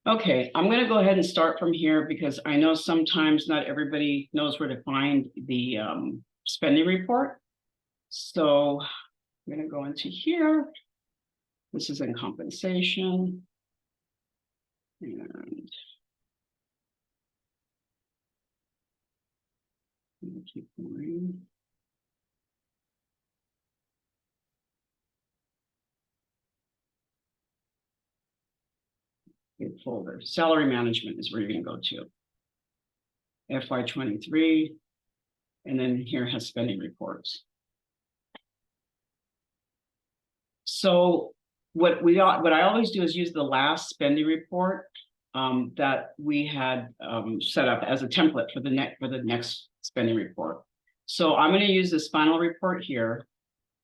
Okay, I'm going to go ahead and start from here because I know sometimes not everybody knows where to find the spending report. So I'm going to go into here. This is in compensation. And keep going. Good folder. Salary management is where you're going to go to. FY23. And then here has spending reports. So what I always do is use the last spending report that we had set up as a template for the next spending report. So I'm going to use this final report here.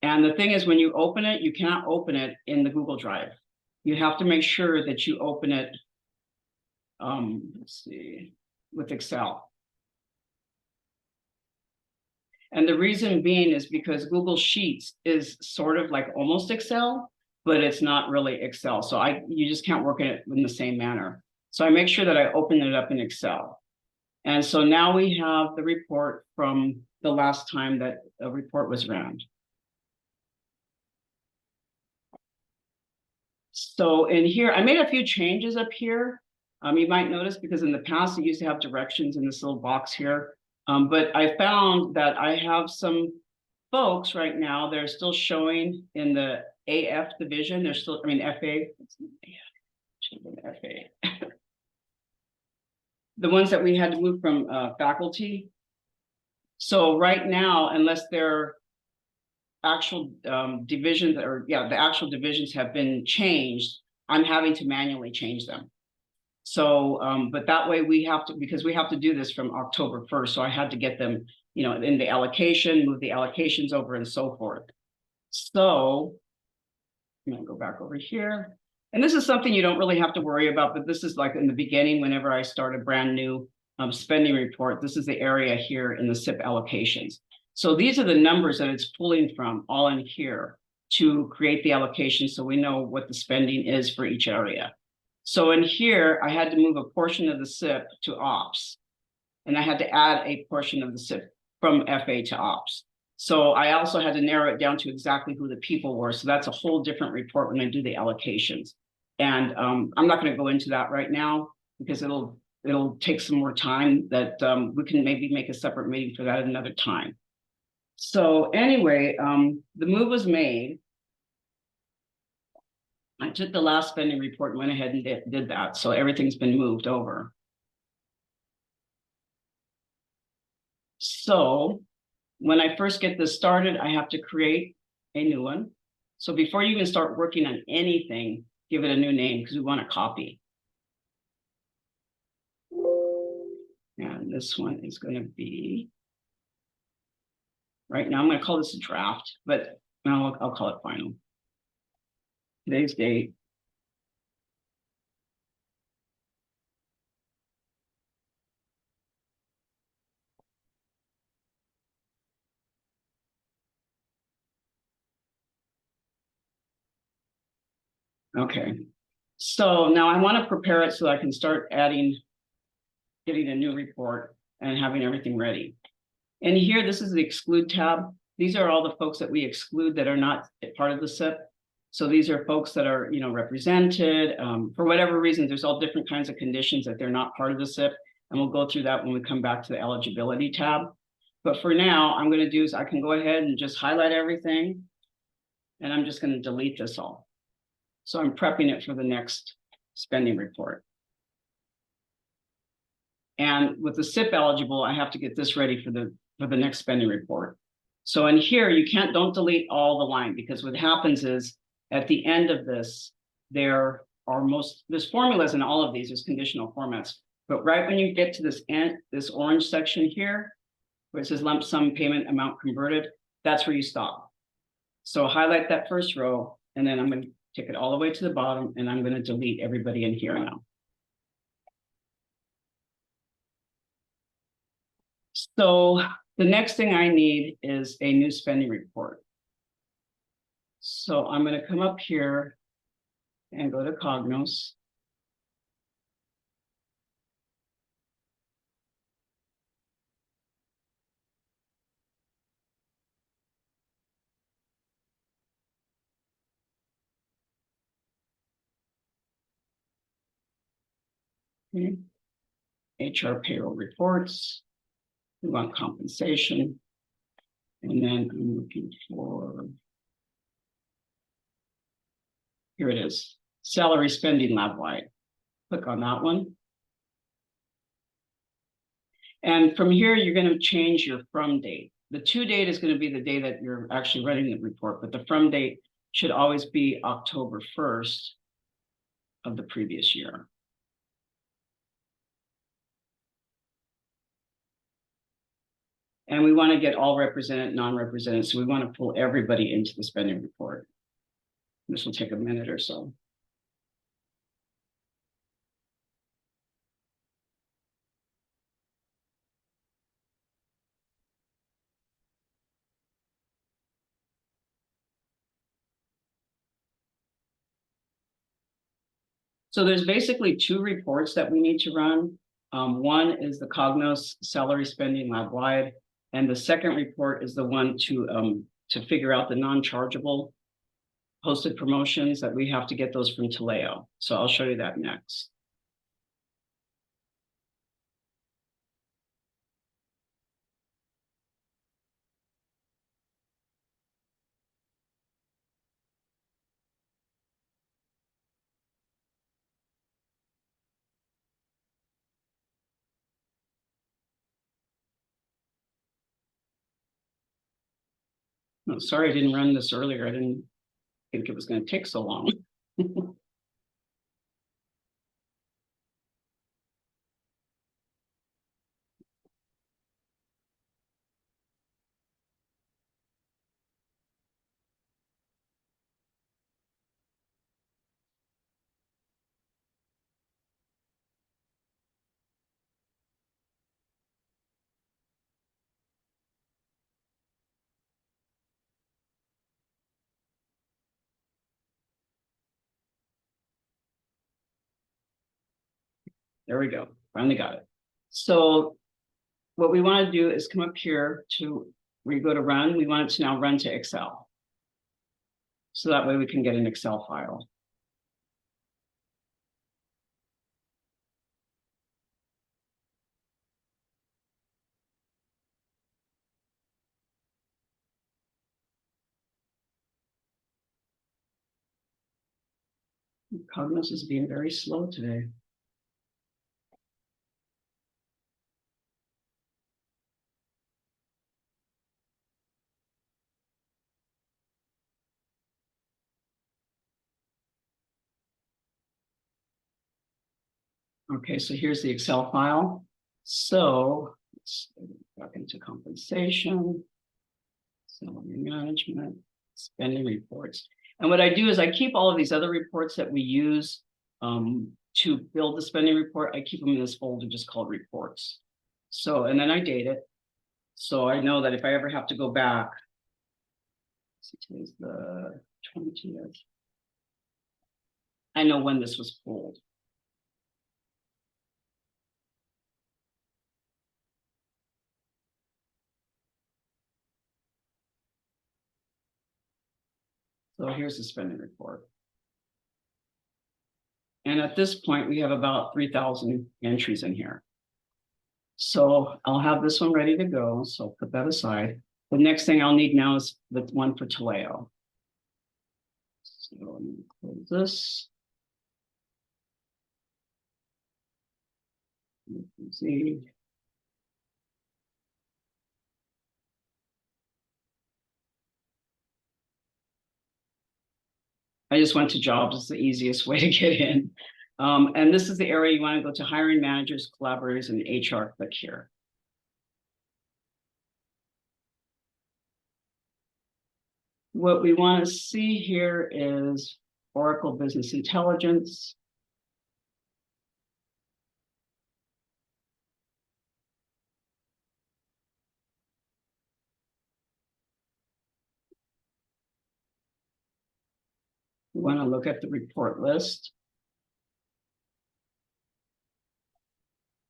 And the thing is, when you open it, you cannot open it in the Google Drive. You have to make sure that you open it, let's see, with Excel. And the reason being is because Google Sheets is sort of like almost Excel, but it's not really Excel. So you just can't work in it in the same manner. So I make sure that I open it up in Excel. And so now we have the report from the last time that a report was ran. So in here, I made a few changes up here. You might notice because in the past, it used to have directions in this little box here. But I found that I have some folks right now, they're still showing in the AF division. They're still, FA. FA. The ones that we had to move from faculty. So right now, unless they're actual divisions the actual divisions have been changed, I'm having to manually change them. So, but that way because we have to do this from October 1st. So I had to get them, in the allocation, move the allocations over and so forth. So I'm going to go back over here. And this is something you don't really have to worry about, but this is like in the beginning, whenever I start a brand new spending report, this is the area here in the CIP allocations. So these are the numbers that it's pulling from all in here to create the allocation so we know what the spending is for each area. So in here, I had to move a portion of the CIP to ops, and I had to add a portion of the CIP from FA to ops. So I also had to narrow it down to exactly who the people were. So that's a whole different report when I do the allocations. And I'm not going to go into that right now because it'll take some more time that we can maybe make a separate meeting for that at another time. So anyway, the move was made. I took the last spending report and went ahead and did that. So everything's been moved over. So when I first get this started, I have to create a new one. So before you even start working on anything, give it a new name because we want a copy. And this one is going to be, right now I'm going to call this a draft, but no, I'll call it final. Today's date. Okay, so now I want to prepare it so I can start getting a new report and having everything ready. And here, this is the exclude tab. These are all the folks that we exclude that are not part of the CIP. So these are folks that are, represented for whatever reason. There's all different kinds of conditions that they're not part of the CIP, and we'll go through that when we come back to the eligibility tab. But for now, I'm going to do is I can go ahead and just highlight everything, and I'm just going to delete this all. So I'm prepping it for the next spending report. And with the CIP eligible, I have to get this ready for the next spending report. So in here, don't delete all the line, because what happens is at the end of this, there's formulas in all of these, there's conditional formats. But right when you get to this orange section here, where it says lump sum payment amount converted, that's where you stop. So highlight that first row, and then I'm going to take it all the way to the bottom, and I'm going to delete everybody in here now. So the next thing I need is a new spending report. So I'm going to come up here and go to Cognos. Okay. HR payroll reports. We want compensation. And then I'm looking for, here it is, salary spending lab wide. Click on that one. And from here, you're going to change your from date. The to date is going to be the day that you're actually running the report, but the from date should always be October 1st of the previous year. And we want to get all represented, non-represented. So we want to pull everybody into the spending report. This will take a minute or so. So there's basically two reports that we need to run. One is the Cognos salary spending lab wide, and the second report is the one to figure out the non-chargeable posted promotions that we have to get those from Taleo. So I'll show you that next. No, sorry, I didn't run this earlier. I didn't think it was going to take so long. There we go. Finally got it. So what we want to do is come up here to where you go to run. We want it to now run to Excel. So that way we can get an Excel file. Cognos is being very slow today. Okay, so here's the Excel file. So let's go back into compensation, salary management, spending reports. And what I do is I keep all of these other reports that we use to build the spending report. I keep them in this folder just called reports. So, and then I date it. So I know that if I ever have to go back, today's the 20th. I know when this was pulled. So here's the spending report. And at this point, we have about 3,000 entries in here. So I'll have this one ready to go. So put that aside. The next thing I'll need now is the one for Taleo. So let me close this. See. I just went to jobs. It's the easiest way to get in. And this is the area you want to go to hiring managers, collaborators, and HR. Click here. What we want to see here is Oracle Business Intelligence. We want to look at the report list.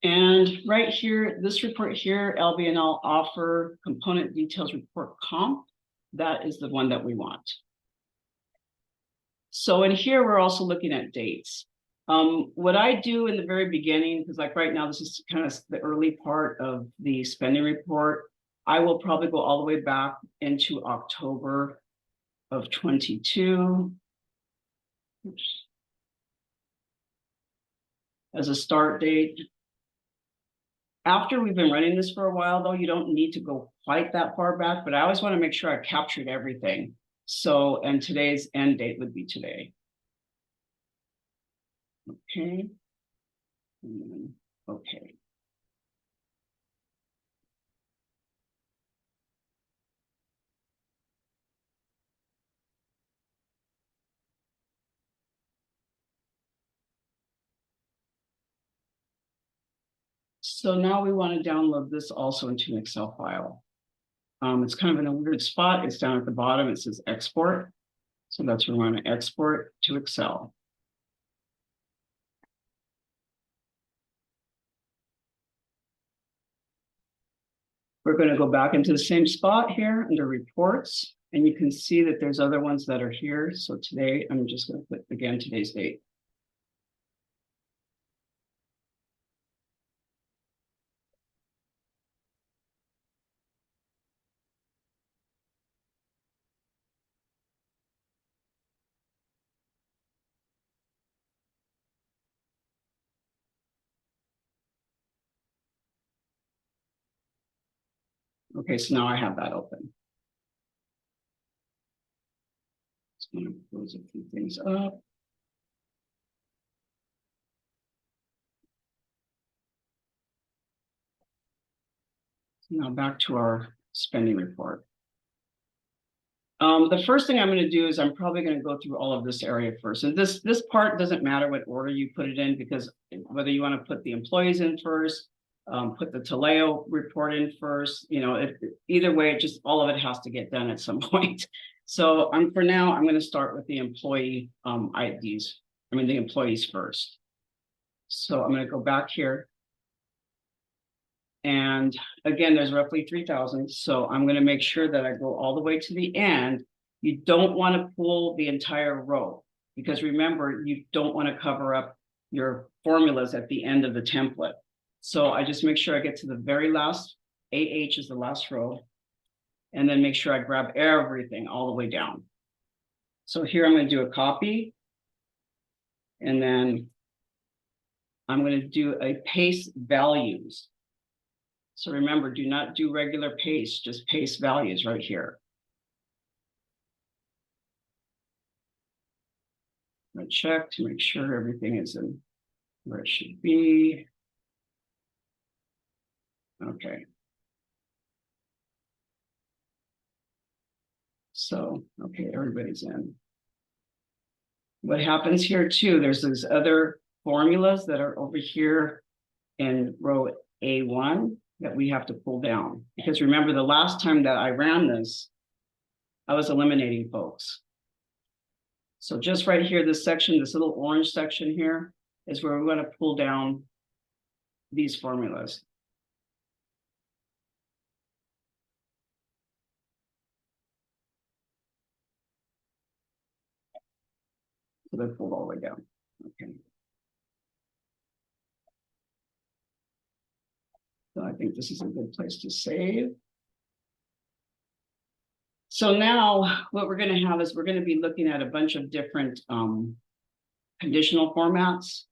And right here, this report here, LB&L offer component details report comp. That is the one that we want. So in here, we're also looking at dates. What I do in the very beginning, because like right now, this is kind of the early part of the spending report. I will probably go all the way back into October of 22. As a start date. After we've been running this for a while, though, you don't need to go quite that far back, but I always want to make sure I captured everything. So, and today's end date would be today. Okay. Okay. So now we want to download this also into an Excel file. It's kind of in a weird spot. It's down at the bottom. It says export. So that's where we want to export to Excel. We're going to go back into the same spot here under reports, and you can see that there's other ones that are here. So today, I'm just going to put again today's date. Okay, so now I have that open. Just going to close a few things up. Now back to our spending report. The first thing I'm going to do is I'm probably going to go through all of this area first. And this part doesn't matter what order you put it in, because whether you want to put the employees in first, put the Taleo report in first, either way, just all of it has to get done at some point. So for now, I'm going to start with the employee IDs. The employees first. So I'm going to go back here. And again, there's roughly 3,000. So I'm going to make sure that I go all the way to the end. You don't want to pull the entire row, because remember, you don't want to cover up your formulas at the end of the template. So I just make sure I get to the very last, 8H is the last row, and then make sure I grab everything all the way down. So here I'm going to do a copy, and then I'm going to do a paste values. So remember, do not do regular paste, just paste values right here. I check to make sure everything is in where it should be. Okay. So, okay, everybody's in. What happens here too, there's these other formulas that are over here in row A1 that we have to pull down. Because remember, the last time that I ran this, I was eliminating folks. So just right here, this section, this little orange section here, is where we're going to pull down these formulas. So they're pulled all the way down. Okay. So I think this is a good place to save. So now what we're going to have is we're going to be looking at a bunch of different conditional formats.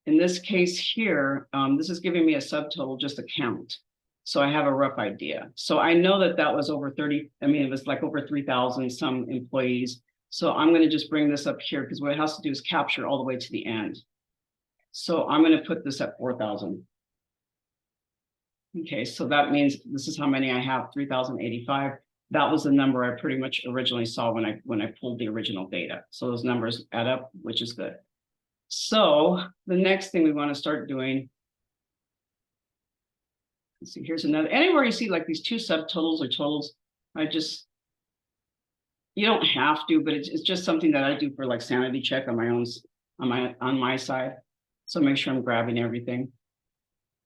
In this case here, this is giving me a subtotal, just a count. So I have a rough idea. So I know that that was over 30. It was like over 3,000 some employees. So I'm going to just bring this up here, because what it has to do is capture all the way to the end. So I'm going to put this at 4,000. Okay, so that means this is how many I have, 3,085. That was the number I pretty much originally saw when I pulled the original data. So those numbers add up, which is good. So the next thing we want to start doing, let's see, here's another, anywhere you see like these two subtotals or totals, you don't have to, but it's just something that I do for like sanity check on my own, on my side. So make sure I'm grabbing everything.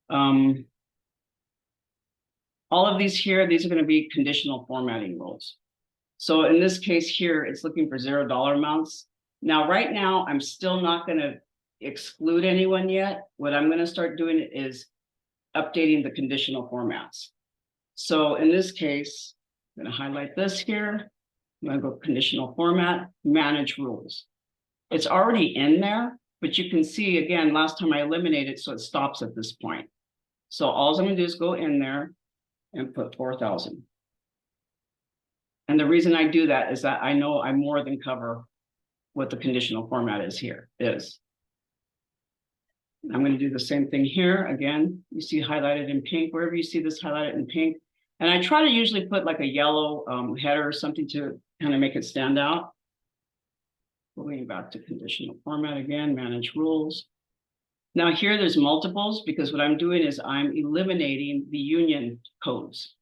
All of these here, these are going to be conditional formatting rules. So in this case here, it's looking for $0 amounts. Now, right now, I'm still not going to exclude anyone yet. What I'm gonna start doing is updating the conditional formats. So in this case, I'm gonna highlight this here. I'm gonna go conditional format, manage rules. It's already in there, but you can see again, last time I eliminated, so it stops at this point. So all I'm gonna do is go in there and put 4,000. And the reason I do that is that I know I more than cover what the conditional format is here is. I'm going to do the same thing here. Again, you see highlighted in pink, wherever you see this highlighted in pink. And I try to usually put like a yellow header or something to kind of make it stand out. Going back to conditional format again, manage rules. Now here there's multiples because what I'm doing is I'm eliminating the union codes.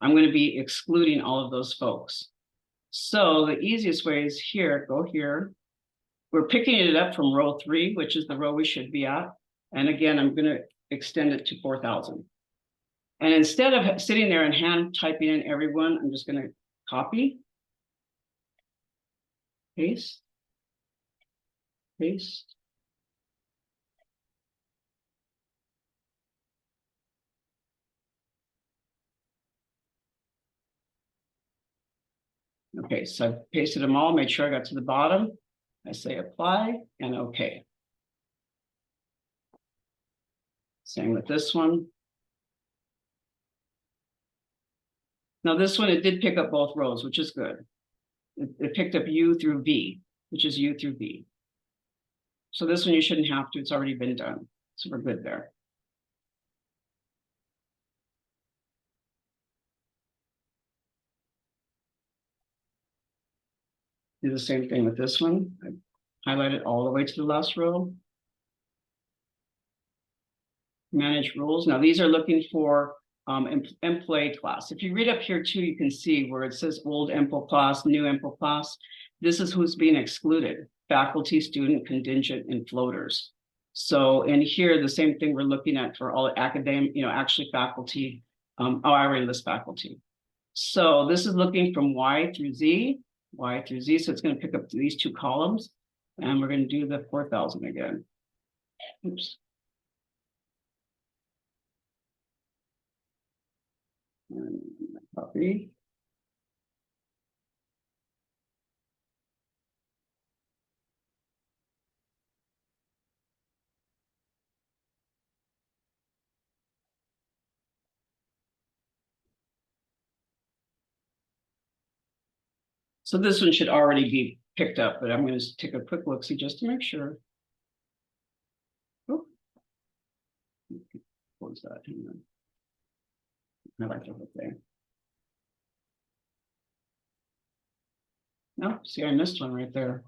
I'm going to be excluding all of those folks. So the easiest way is here, go here. We're picking it up from row 3, which is the row we should be at. And again, I'm going to extend it to 4,000. And instead of sitting there and hand typing in everyone, I'm just going to copy, paste, paste. Okay, so I've pasted them all, made sure I got to the bottom. I say apply and okay. Same with this one. Now this one, it did pick up both rows, which is good. It picked up U through V, which is U through V. So this one you shouldn't have to, it's already been done. So we're good there. Do the same thing with this one. I highlight it all the way to the last row. Manage rules. Now these are looking for employee class. If you read up here too, you can see where it says old empl class, new empl class. This is who's being excluded: faculty, student, contingent, and floaters. So in here, the same thing we're looking at for all academic, actually faculty. I already list faculty. So this is looking from Y through Z. So it's going to pick up these 2 columns, and we're going to do the 4,000 again. Oops. And copy. So this one should already be picked up, but I'm going to take a quick look, see just to make sure. Oh, what was that? Hang on. I like the whole thing. No, see, I missed one right there.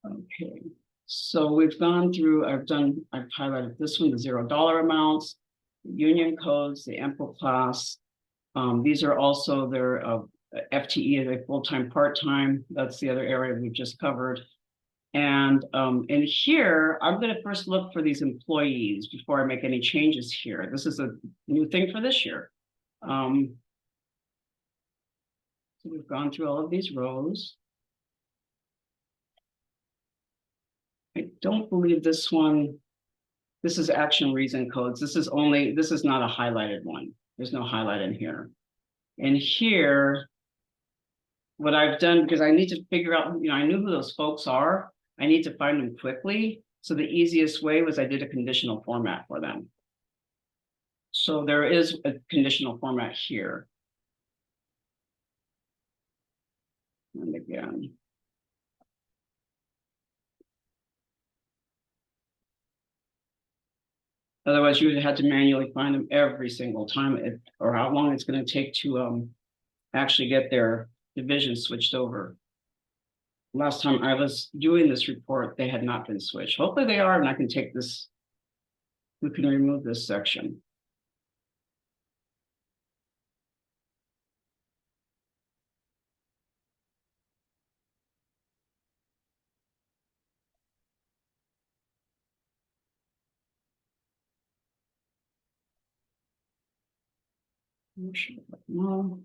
Okay, so we've gone through, I've highlighted this one, the $0 amounts, union codes, the EMPL class. These are also their FTE, the full-time, part-time. That's the other area we've just covered. And in here, I'm going to first look for these employees before I make any changes here. This is a new thing for this year. So we've gone through all of these rows. I don't believe this one, this is action reason codes. This is not a highlighted one. There's no highlight in here. And here, what I've done, because I need to figure out, I knew who those folks are. I need to find them quickly. So the easiest way was I did a conditional format for them. So there is a conditional format here. And again. Otherwise, you would have had to manually find them every single time, or how long it's going to take to actually get their divisions switched over. Last time I was doing this report, they had not been switched. Hopefully they are, and I can take this, we can remove this section. No.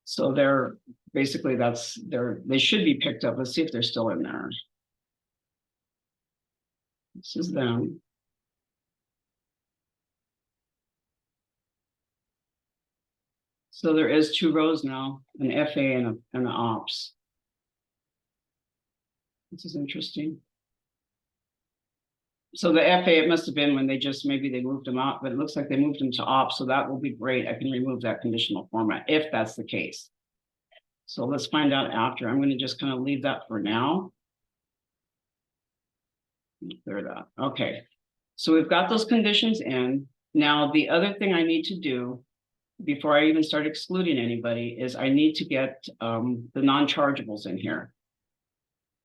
So they're basically they should be picked up. Let's see if they're still in there. This is them. So there is 2 rows now, an FA and an ops. This is interesting. So the FA, it must have been when maybe they moved them out, but it looks like they moved them to ops. So that will be great. I can remove that conditional format if that's the case. So let's find out after. I'm going to just kind of leave that for now. Clear that. Okay. So we've got those conditions in. Now, the other thing I need to do before I even start excluding anybody is I need to get the non-chargeables in here.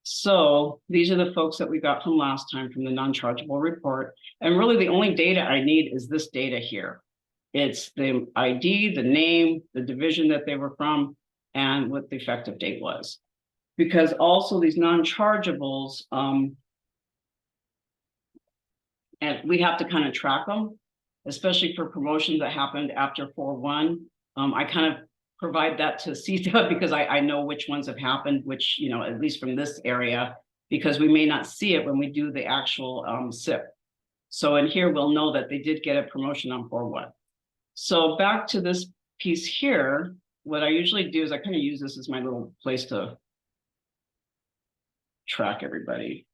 So these are the folks that we got from last time from the non-chargeable report. And really the only data I need is this data here. It's the ID, the name, the division that they were from, and what the effective date was. Because also these non-chargeables, and we have to kind of track them, especially for promotions that happened after 4/1. I kind of provide that to CIP because I know which ones have happened, which, you know, at least from this area, because we may not see it when we do the actual CIP. So in here, we'll know that they did get a promotion on 4/1. So back to this piece here, what I usually do is I kind of use this as my little place to track everybody.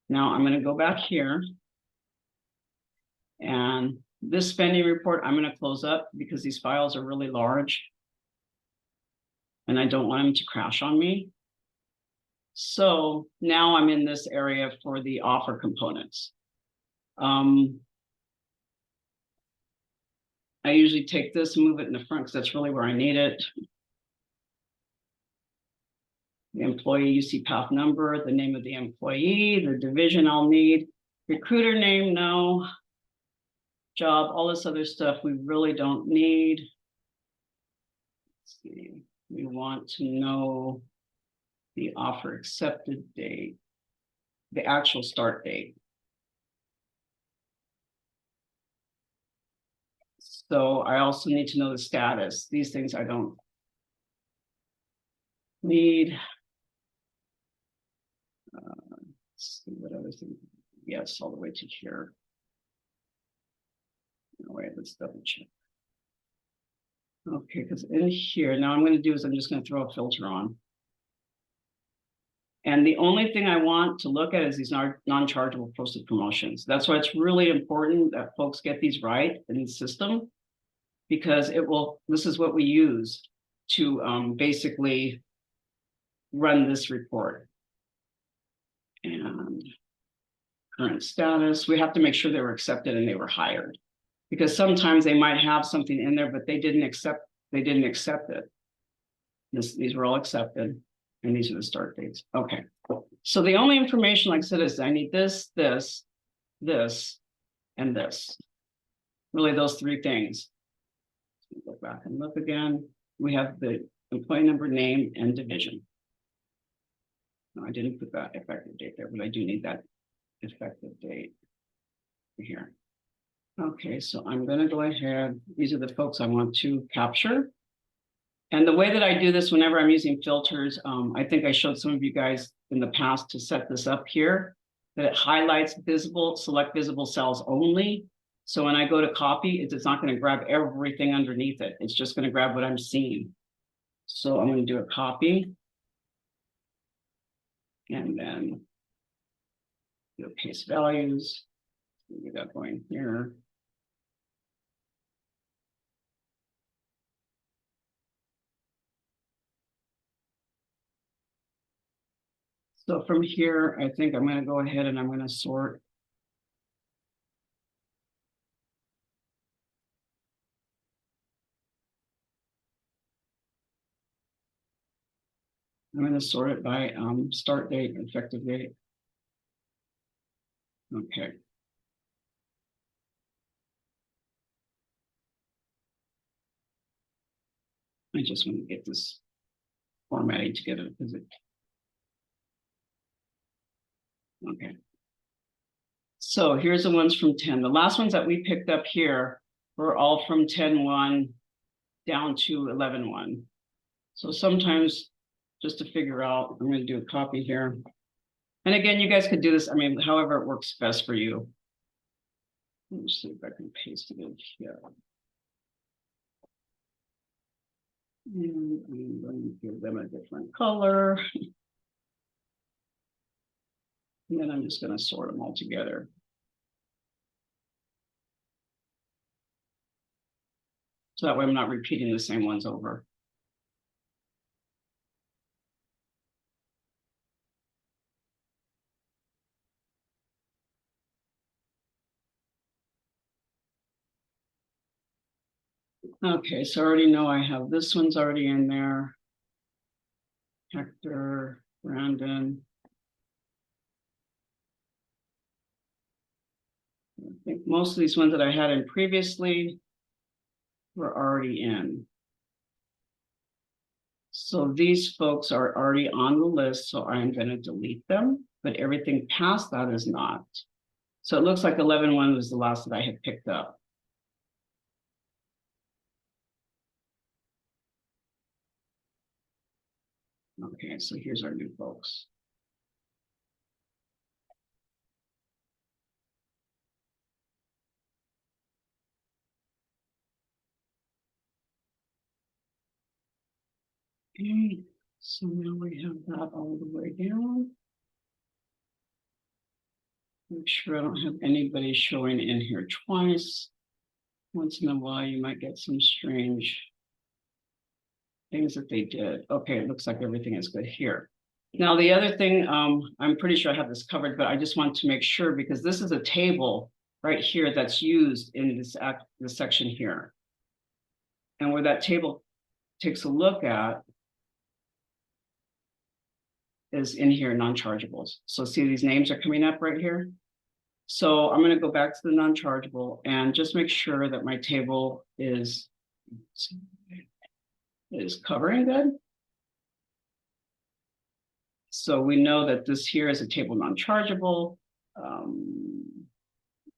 Now I'm going to go back here. And this spending report, I'm going to close up because these files are really large. And I don't want them to crash on me. So now I'm in this area for the offer components. I usually take this and move it in the front because that's really where I need it. The employee UC path number, the name of the employee, the division I'll need, recruiter name, no. Job, all this other stuff we really don't need. Let's see. We want to know the offer accepted date, the actual start date. So I also need to know the status. These things I don't need. Let's see what other thing. Yes, all the way to here. No, wait, let's double check. Okay, because in here, now I'm going to do is I'm just going to throw a filter on. And the only thing I want to look at is these non-chargeable posted promotions. That's why it's really important that folks get these right in the system, because this is what we use to basically run this report. And current status, we have to make sure they were accepted and they were hired, because sometimes they might have something in there, but they didn't accept it. These were all accepted. And these are the start dates. Okay. So the only information, like I said, is I need this, this, this, and this. Really those 3 things. Go back and look again. We have the employee number, name, and division. No, I didn't put that effective date there, but I do need that effective date here. Okay, so I'm going to go ahead. These are the folks I want to capture. And the way that I do this whenever I'm using filters, I think I showed some of you guys in the past to set this up here, that it highlights visible, select visible cells only. So when I go to copy, it's not going to grab everything underneath it. It's just going to grab what I'm seeing. So I'm going to do a copy. And then do paste values. Get that going here. So from here, I think I'm going to go ahead and I'm going to sort. I'm going to sort it by start date, effective date. Okay. I just want to get this formatting together because it. Okay. So here's the ones from 10. The last ones that we picked up here were all from 10-1 down to 11-1. So sometimes just to figure out, I'm going to do a copy here. And again, you guys could do this, I mean, however it works best for you. Let me see if I can paste it in here. And I'm going to give them a different color. And then I'm just going to sort them all together. So that way I'm not repeating the same ones over. Okay, so I already know I have this one's already in there. Hector, Brandon. I think most of these ones that I had in previously were already in. So these folks are already on the list, so I'm going to delete them, but everything past that is not. So it looks like 11-1 was the last that I had picked up. Okay, so here's our new folks. Okay, so now we have that all the way down. Make sure I don't have anybody showing in here twice. Once in a while, you might get some strange things that they did. Okay, it looks like everything is good here. Now, the other thing, I'm pretty sure I have this covered, but I just want to make sure because this is a table right here that's used in this section here. And where that table takes a look at is in here, non-chargeables. So see these names are coming up right here. So I'm going to go back to the non-chargeable and just make sure that my table is covering good. So we know that this here is a table non-chargeable. I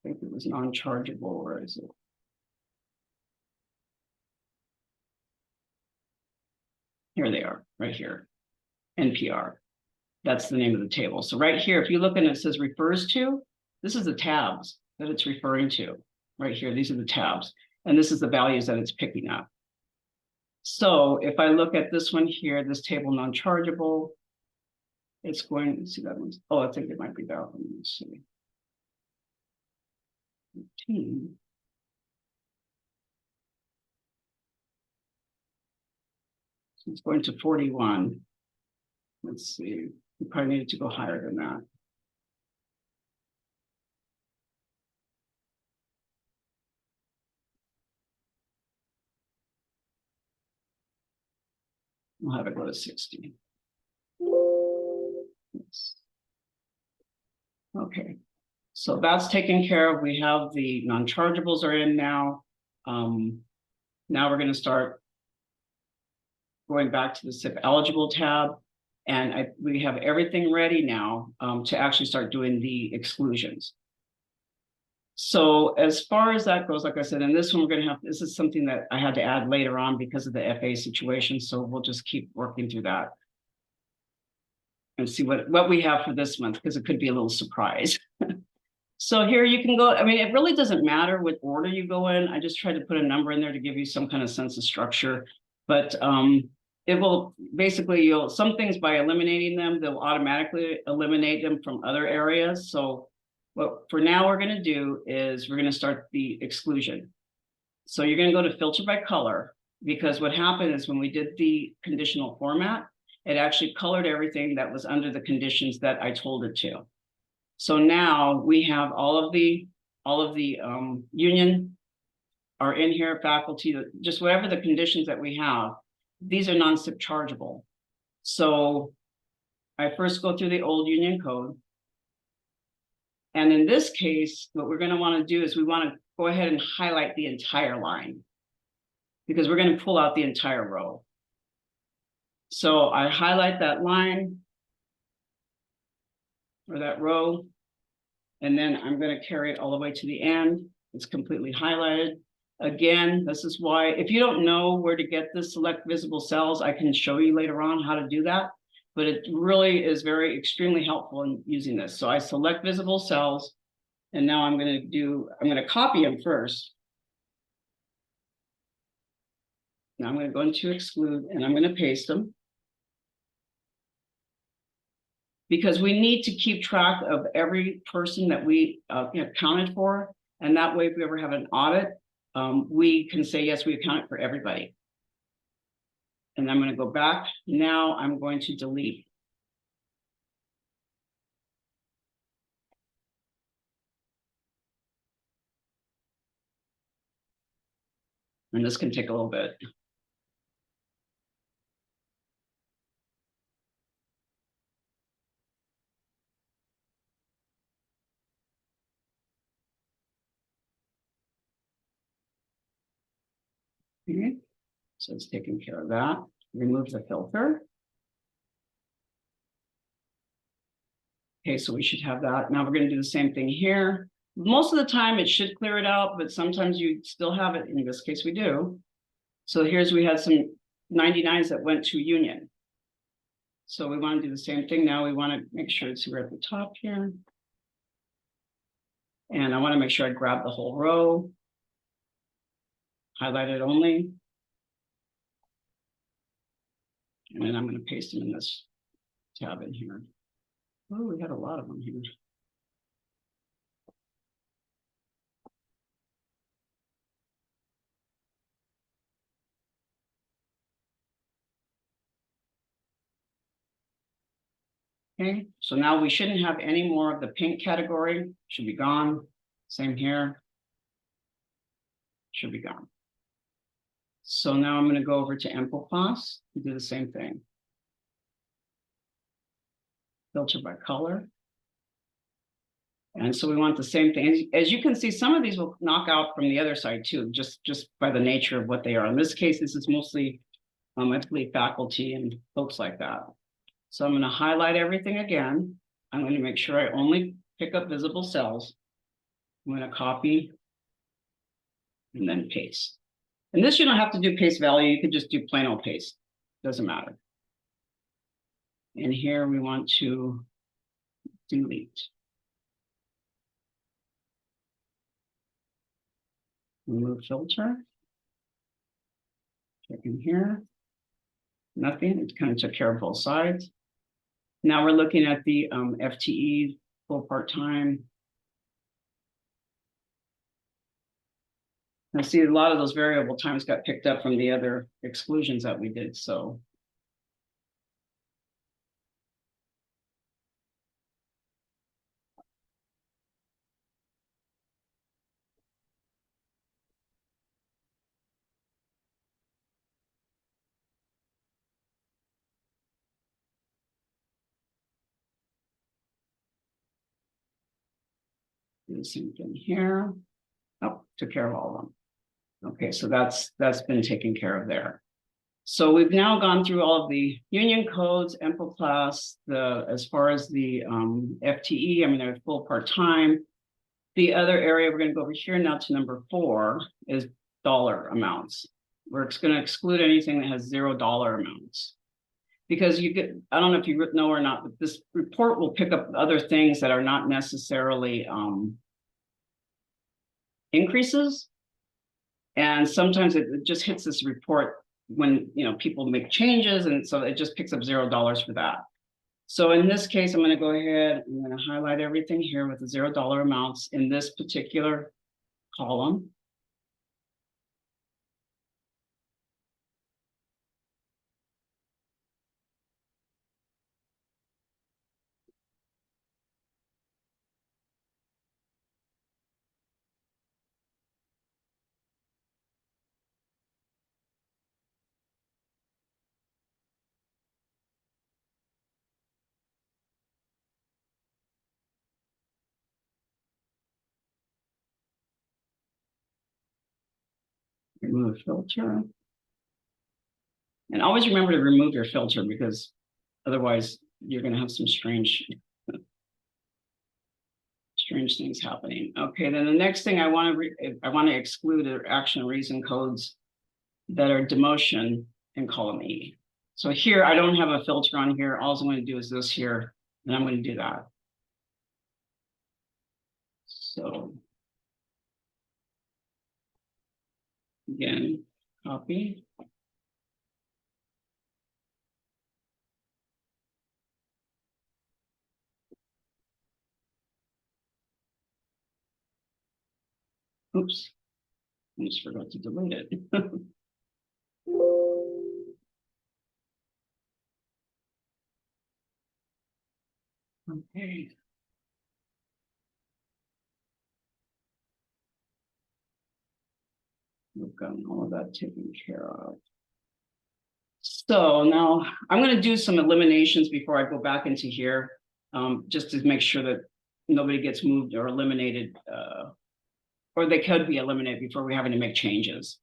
think it was non-chargeable, or is it? Here they are, right here, NPR. That's the name of the table. So right here, if you look and it says refers to, this is the tabs that it's referring to. Right here, these are the tabs. And this is the values that it's picking up. So if I look at this one here, this table non-chargeable, it's going to see that one. Oh, I think it might be that one. Let me see. 15. So it's going to 41. Let's see. We probably needed to go higher than that. We'll have it go to 60. Yes. Okay. So that's taken care of. We have the non-chargeables are in now. Now we're going to start going back to the CIP eligible tab. And we have everything ready now to actually start doing the exclusions. So as far as that goes, like I said, and this one we're going to have, this is something that I had to add later on because of the FA situation. So we'll just keep working through that and see what we have for this month, because it could be a little surprise. So here you can go, I mean, it really doesn't matter what order you go in. I just tried to put a number in there to give you some kind of sense of structure, but it will basically, some things by eliminating them, they'll automatically eliminate them from other areas. So what for now we're going to do is we're going to start the exclusion. So you're going to go to filter by color, because what happened is when we did the conditional format, it actually colored everything that was under the conditions that I told it to. So now we have all of the union are in here, faculty, just whatever the conditions that we have. These are non-CIP chargeable. So I first go through the old union code. And in this case, what we're going to want to do is we want to go ahead and highlight the entire line because we're going to pull out the entire row. So I highlight that line or that row, and then I'm going to carry it all the way to the end. It's completely highlighted. Again, this is why if you don't know where to get this select visible cells, I can show you later on how to do that. But it really is very extremely helpful in using this. So I select visible cells, and now I'm going to copy them first. Now I'm going to go into exclude, and I'm going to paste them. Because we need to keep track of every person that we accounted for. And that way, if we ever have an audit, we can say, yes, we accounted for everybody. And I'm going to go back. Now I'm going to delete. And this can take a little bit. Okay. So it's taking care of that. Remove the filter. Okay, so we should have that. Now we're going to do the same thing here. Most of the time it should clear it out, but sometimes you still have it. In this case, we do. So we had some 99s that went to union. So we want to do the same thing now. We want to make sure it's here at the top here. And I want to make sure I grab the whole row. Highlight it only. And then I'm going to paste them in this tab in here. Oh, we got a lot of them here. Okay, so now we shouldn't have any more of the pink category. Should be gone. Same here. Should be gone. So now I'm going to go over to Amplify and do the same thing. Filter by color. And so we want the same thing. As you can see, some of these will knock out from the other side too, just by the nature of what they are. In this case, this is mostly, I believe, faculty and folks like that. So I'm going to highlight everything again. I'm going to make sure I only pick up visible cells. I'm going to copy and then paste. And this, you don't have to do paste value. You could just do plain old paste. Doesn't matter. And here we want to delete. Remove filter. Check in here. Nothing. It kind of took care of both sides. Now we're looking at the FTE, full part-time. I see a lot of those variable times got picked up from the other exclusions that we did. So do the same thing here. Oh, took care of all of them. Okay, so that's been taken care of there. So we've now gone through all of the union codes, Empl+, as far as the FTE, I mean, they're full part-time. The other area we're going to go over here now to number 4 is dollar amounts. We're going to exclude anything that has $0 amounts. Because you get, I don't know if you know or not, but this report will pick up other things that are not necessarily increases. And sometimes it just hits this report when people make changes, and so it just picks up $0 for that. So in this case, I'm going to go ahead, I'm going to highlight everything here with the $0 amounts in this particular column. Remove filter. And always remember to remove your filter because otherwise you're going to have some strange things happening. Okay, then the next thing I want to exclude are action reason codes that are demotion in column E. So here I don't have a filter on here. All I'm going to do is this here, and I'm going to do that. So again, copy. Oops, I just forgot to delete it. Okay. We've gotten all of that taken care of. So now I'm going to do some eliminations before I go back into here, just to make sure that nobody gets moved or eliminated, or they could be eliminated before we're having to make changes.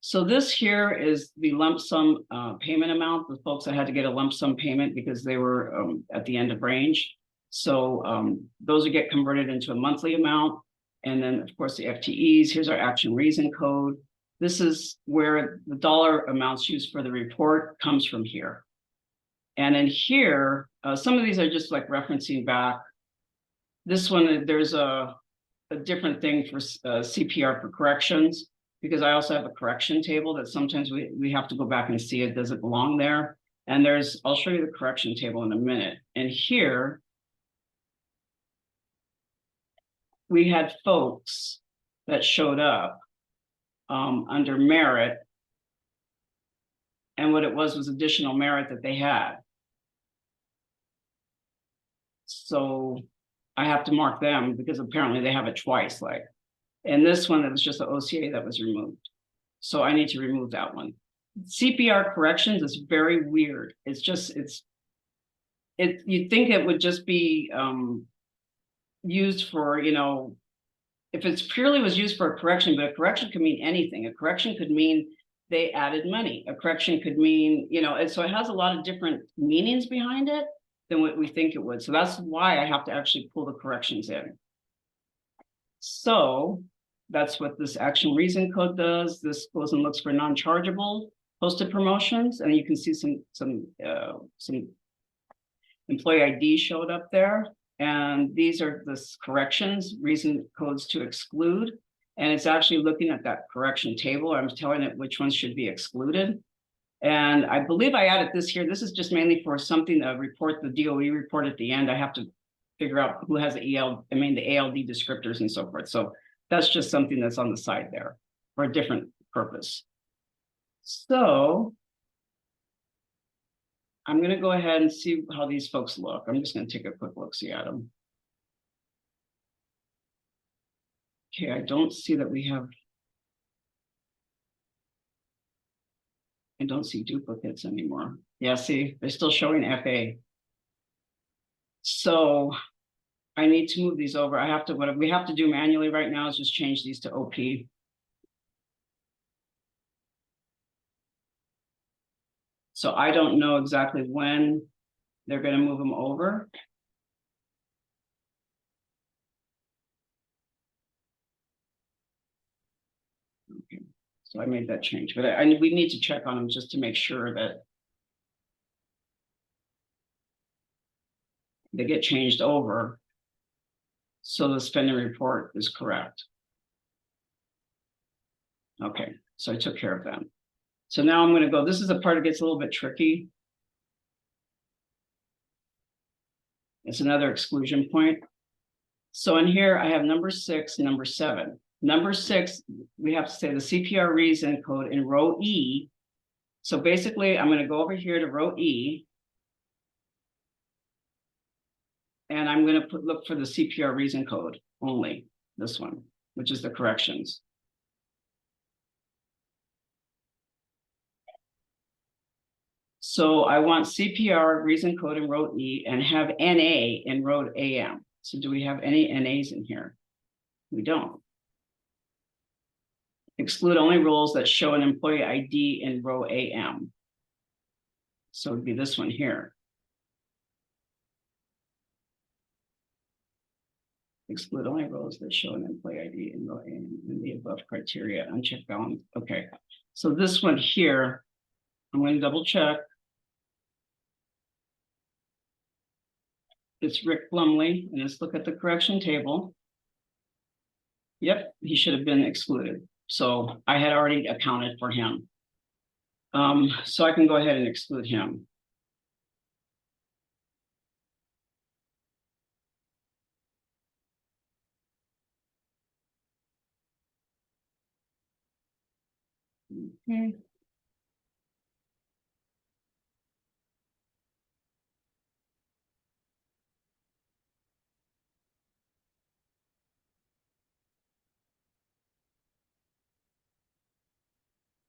So this here is the lump sum payment amount, the folks that had to get a lump sum payment because they were at the end of range. So those would get converted into a monthly amount. And then, of course, the FTEs. Here's our action reason code. This is where the dollar amounts used for the report comes from here. And in here, some of these are just like referencing back. This one, there's a different thing for CPR for corrections, because I also have a correction table that sometimes we have to go back and see it, does it belong there? And I'll show you the correction table in a minute. And here, we had folks that showed up under merit. And what it was additional merit that they had. So I have to mark them because apparently they have it twice. And this one, that was just the OCA that was removed. So I need to remove that one. CPR corrections is very weird. It's just, you'd think it would just be used for, if it's purely was used for a correction, but a correction could mean anything. A correction could mean they added money. A correction could mean, and so it has a lot of different meanings behind it than what we think it would. So that's why I have to actually pull the corrections in. So that's what this action reason code does. This goes and looks for non-chargeable posted promotions, and you can see some employee ID showed up there. And these are the corrections, reason codes to exclude. And it's actually looking at that correction table. I'm telling it which ones should be excluded. And I believe I added this here. This is just mainly for something to report, the DOE report at the end. I have to figure out who has the ALD descriptors and so forth. So that's just something that's on the side there for a different purpose. So I'm going to go ahead and see how these folks look. I'm just going to take a quick look-see at them. Okay, I don't see that we have. I don't see duplicates anymore. Yeah, see, they're still showing FA. So I need to move these over. What we have to do manually right now is just change these to OP. So I don't know exactly when they're going to move them over. Okay, so I made that change, but we need to check on them just to make sure that they get changed over so the spending report is correct. Okay, so I took care of them. So now I'm going to go, this is the part that gets a little bit tricky. It's another exclusion point. So in here, I have number 6, number 7. Number 6, we have to say the CPR reason code in row E. So basically, I'm going to go over here to row E. And I'm going to look for the CPR reason code only, this one, which is the corrections. So I want CPR reason code in row E and have NA in row AM. So do we have any NAs in here? We don't. Exclude only roles that show an employee ID in row AM. So it'd be this one here. Exclude only roles that show an employee ID in row AM in the above criteria, unchecked balance. Okay, so this one here, I'm going to double check. It's Rick Blumley, and let's look at the correction table. Yep, he should have been excluded. So I had already accounted for him. So I can go ahead and exclude him. Okay.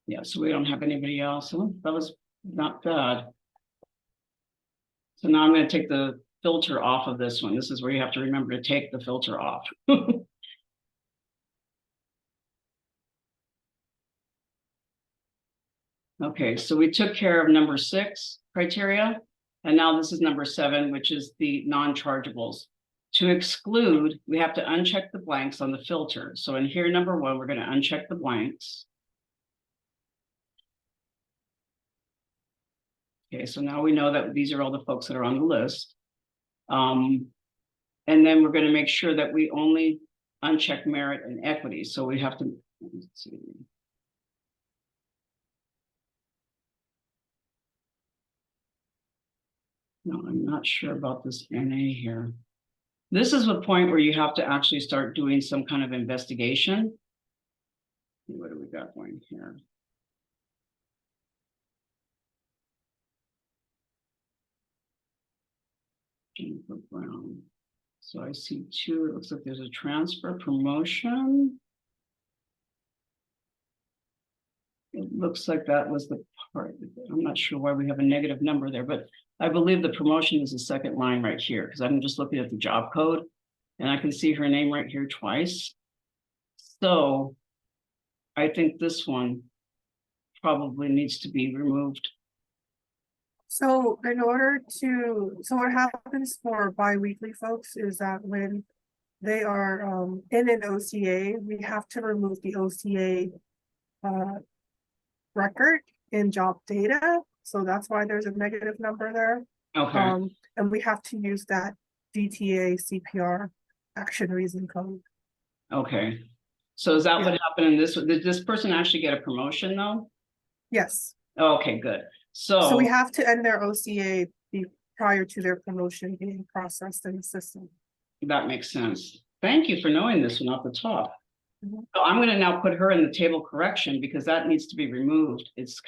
Yeah, so we don't have anybody else. Oh, that was not bad. So now I'm going to take the filter off of this one. This is where you have to remember to take the filter off. Okay, so we took care of number 6 criteria, and now this is number 7, which is the non-chargeables. To exclude, we have to uncheck the blanks on the filter. So in here, number 1, we're going to uncheck the blanks. Okay, so now we know that these are all the folks that are on the list. And then we're going to make sure that we only uncheck merit and equity. So we have to, let's see. No, I'm not sure about this NA here. This is the point where you have to actually start doing some kind of investigation. What do we got going here? Jennifer Brown. So I see 2. It looks like there's a transfer promotion. It looks like that was the part. I'm not sure why we have a negative number there, but I believe the promotion is the second line right here because I'm just looking at the job code and I can see her name right here twice. So I think this one probably needs to be removed. So in order to, so what happens for biweekly folks is that when they are in an OCA, we have to remove the OCA record in job data. So that's why there's a negative number there. Okay. And we have to use that DTA CPR action reason code. Okay. So is that what happened in this? Did this person actually get a promotion though? Yes. Okay, good. So we have to end their OCA prior to their promotion being processed in the system. That makes sense. Thank you for knowing this one off the top. Mm-hmm. So I'm going to now put her in the table correction because that needs to be removed. It's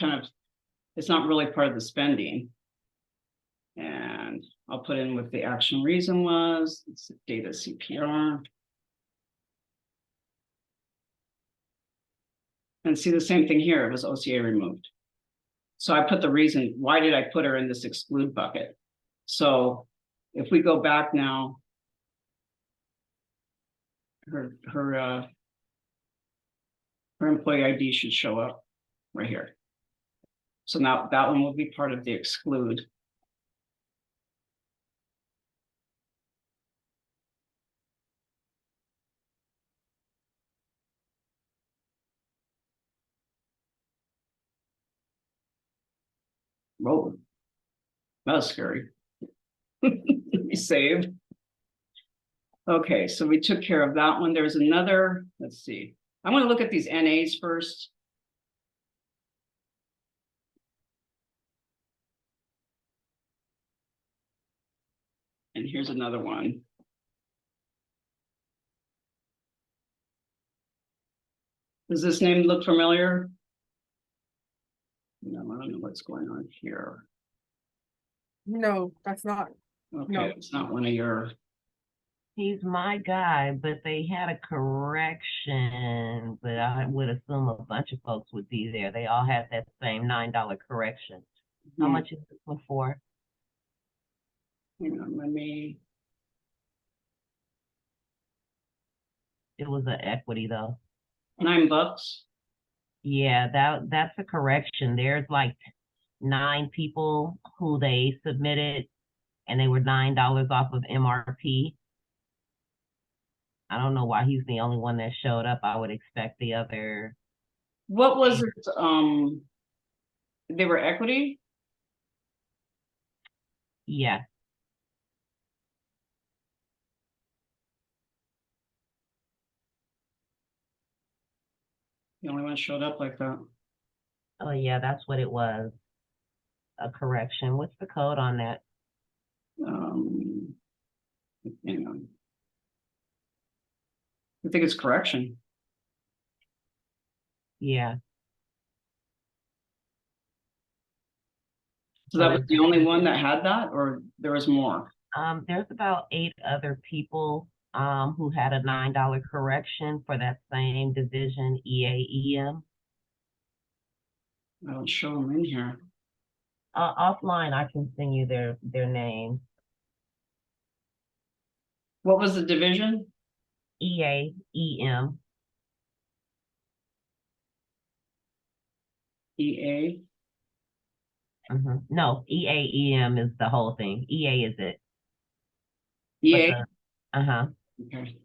not really part of the spending. And I'll put in what the action reason was. It's data CPR. And see the same thing here, it was OCA removed. So I put the reason, why did I put her in this exclude bucket? So if we go back now, her employee ID should show up right here. So now that one will be part of the exclude. Whoa, that was scary. We saved. Okay, so we took care of that one. There's another, let's see. I want to look at these NAs first. And here's another one. Does this name look familiar? No, I don't know what's going on here. No, that's not. Okay, No. it's not one of your. He's my guy, but they had a correction, but I would assume a bunch of folks would be there. They all had that same $9 correction. How much is this one for? Hang on, let me. It was an equity though. $9. Yeah, that's a correction. There's like 9 people who they submitted and they were $9 off of MRP. I don't know why he's the only one that showed up. I would expect the other. What was it? They were equity? Yeah. The only one showed up like that. Oh yeah, that's what it was. A correction. What's the code on that? Hang on. I think it's correction. Yeah. So that was the only one that had that, or there was more? There's about 8 other people who had a $9 correction for that same division EAEM. I don't show them in here. Offline, I can send you their names. What was the division? EAEM. EA. No, EAEM is the whole thing. EA is it. EA. Uh-huh. Okay.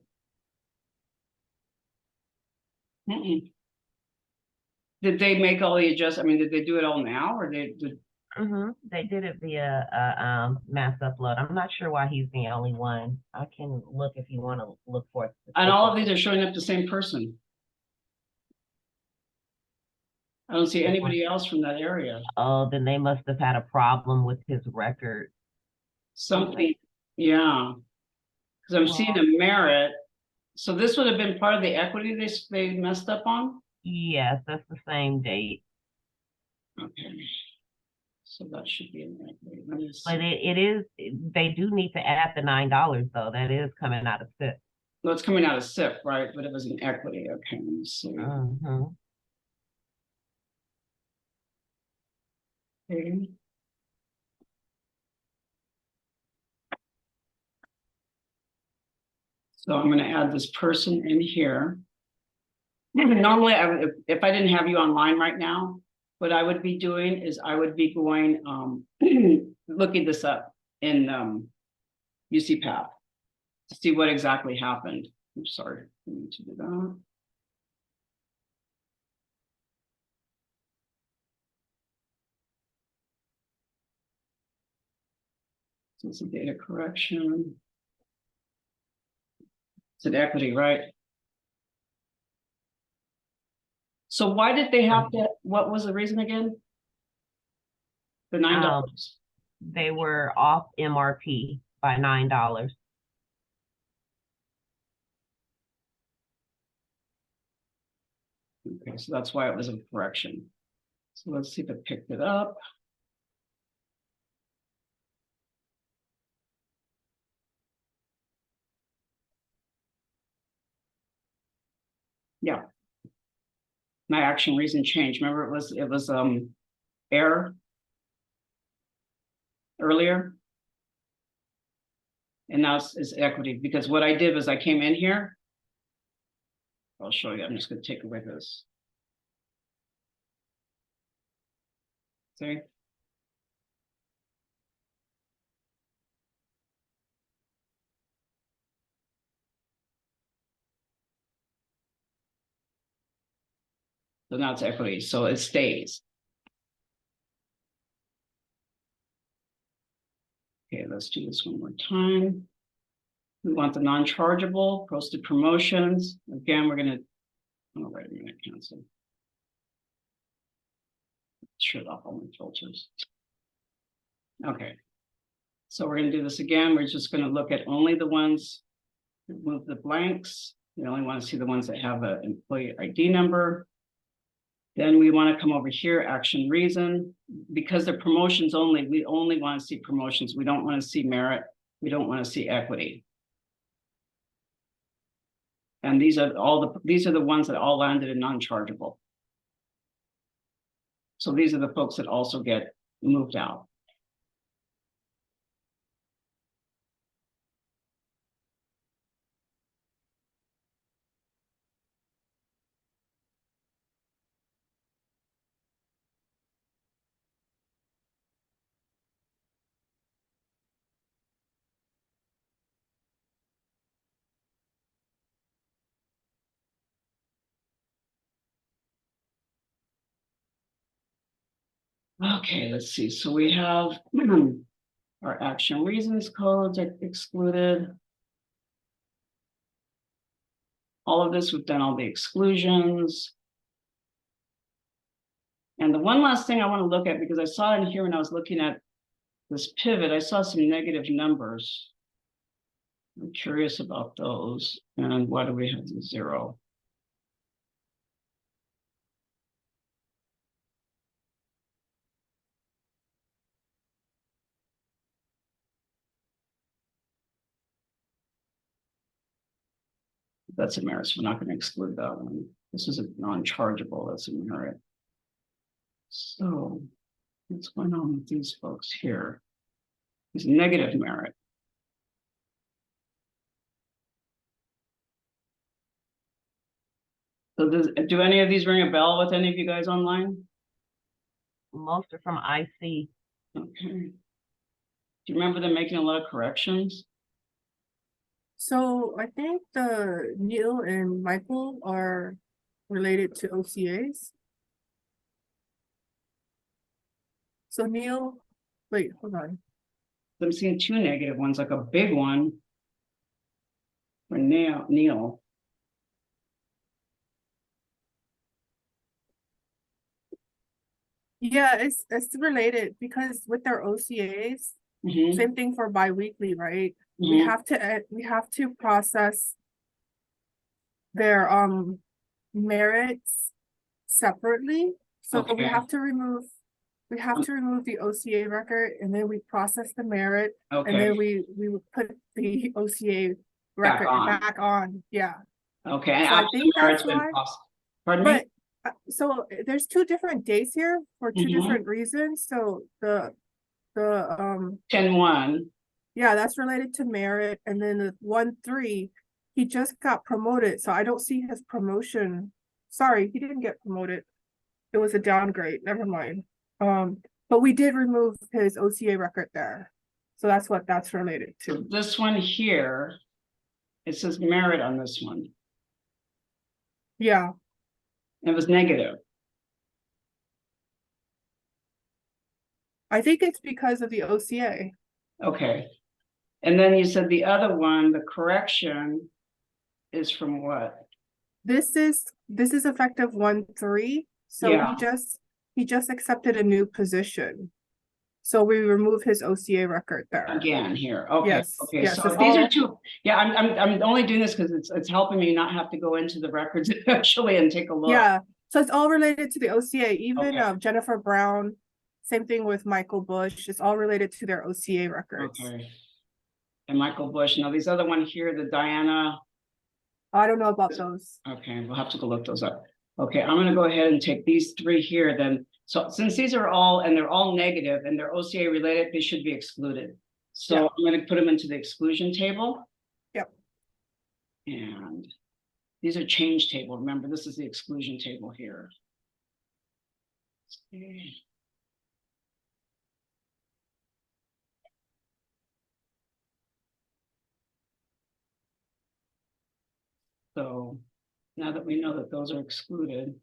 Mm-mm. Did they make all the adjustments? I mean, did they do it all now, or they did? They did it via mass upload. I'm not sure why he's the only one. I can look if you want to look for it. And all of these are showing up the same person. I don't see anybody else from that area. Oh, then they must have had a problem with his record. Something, yeah. Because I'm seeing a merit. So this would have been part of the equity they messed up on? Yes, that's the same date. Okay. So that should be in equity. Let me see. But it is, they do need to add the $9 though. That is coming out of CIP. Well, it's coming out of CIP, right? But it was an equity. Okay, let me see. Okay. So I'm going to add this person in here. Normally, if I didn't have you online right now, what I would be doing is I would be going looking this up in UCPath to see what exactly happened. I'm sorry, I need to do that. So it's a data correction. It's an equity, right? So why did they have to, what was the reason again? The $9. They were off MRP by $9. Okay, so that's why it was a correction. So let's see if it picked it up. Yeah. My action reason changed. Remember it was error earlier. And now it's equity, because what I did was I came in here. I'll show you. I'm just going to take away this. See? So now it's equity, so it stays. Okay, let's do this one more time. We want the non-chargeable, posted promotions. Again, we're going to, oh, wait a minute, cancel. Shut off all my filters. Okay. So we're going to do this again. We're just going to look at only the ones, remove the blanks. We only want to see the ones that have an employee ID number. Then we want to come over here, action reason. Because they're promotions only, we only want to see promotions. We don't want to see merit. We don't want to see equity. And these are the ones that all landed in non-chargeable. So these are the folks that also get moved out. Okay, let's see. So we have our action reasons codes are excluded. All of this, we've done all the exclusions. And the one last thing I want to look at, because I saw in here when I was looking at this pivot, I saw some negative numbers. I'm curious about those. And why do we have the 0? That's a merit, so we're not going to exclude that one. This is a non-chargeable, that's a merit. So what's going on with these folks here? It's negative merit. So do any of these ring a bell with any of you guys online? Most are from IC. Okay. Do you remember them making a lot of corrections? So I think the Neil and Michael are related to OCAs. So Neil, wait, hold on. I'm seeing 2 negative ones, like a big one for Neil. Yeah, it's related because with their OCAs, Mhm, same thing for biweekly, right? mhm. We have to process their merits separately. So we Okay. have to remove the OCA record and then we process the merit and Okay, then we would put the OCA back record on. back on. Yeah. Okay, and So I after the think merit's that's been why. processed. Pardon me? But so there's 2 different days here for 2 Mhm. different reasons. So the 10-1. yeah, that's related to merit, and then the 1-3, he just got promoted, so I don't see his promotion. Sorry, he didn't get promoted. It was a downgrade. Never mind. But we did remove his OCA record there, so that's what that's related So to. this one here, it says merit on this one. Yeah, It was negative. I think it's because of the OCA. Okay. And then you said the other one, the correction is from what? This is effective 1-3, so Yeah. he just accepted a new position. So we remove his OCA record there. Again here. Okay. Yes, Okay. yes, So it's these all- are 2. Yeah, I'm only doing this because it's helping me not have to go into the records actually and take a look. Yeah, so it's all related to the OCA, even Okay. Jennifer Brown, same thing with Michael Bush, it's all related to their OCA records. Okay. And Michael Bush. Now these other one here, the Diana. I don't know about those. Okay, we'll have to go look those up. Okay, I'm gonna go ahead and take these 3 here then. So since these are all, and they're all negative and they're OCA related, they should be excluded. So Yeah. I'm gonna put them into the exclusion table. Yep. And these are change table. Remember, this is the exclusion table here. Okay. So now that we know that those are excluded,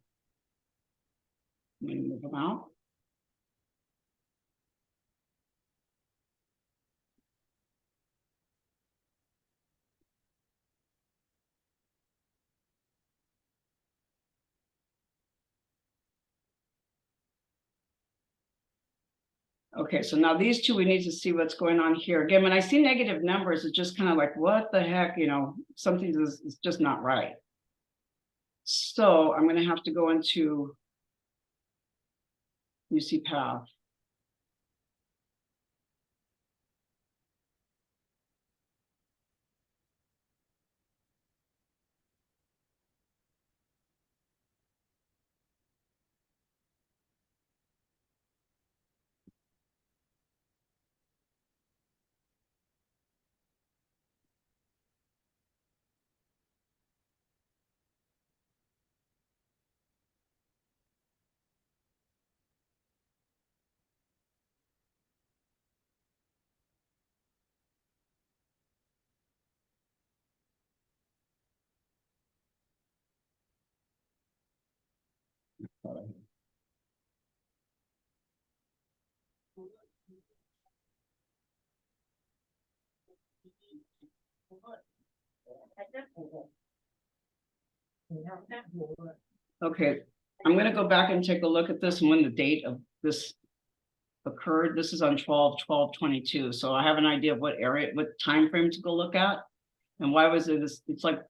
I'm gonna move them out. Okay, so now these 2, we need to see what's going on here. Again, when I see negative numbers, it's just kind of like, what the heck, something is just not right. So I'm gonna have to go into UC Path. Okay, I'm gonna go back and take a look at this and when the date of this occurred. This is on 12/12/22, so I have an idea of what area, what time frame to go look at. And why was it this, it's like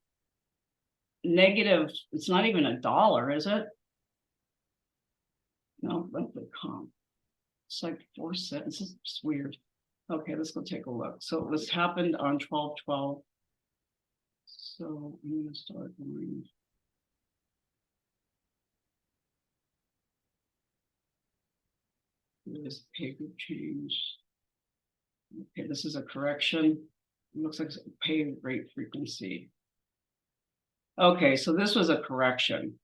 negative, it's not even $1, is it? No, monthly comp. It's like 4 cents. This is just weird. Okay, let's go take a look. So this happened on 12/12. So I'm gonna start going. This pay group change. Okay, this is a correction. It looks like it's a pay rate frequency. Okay, so this was a correction.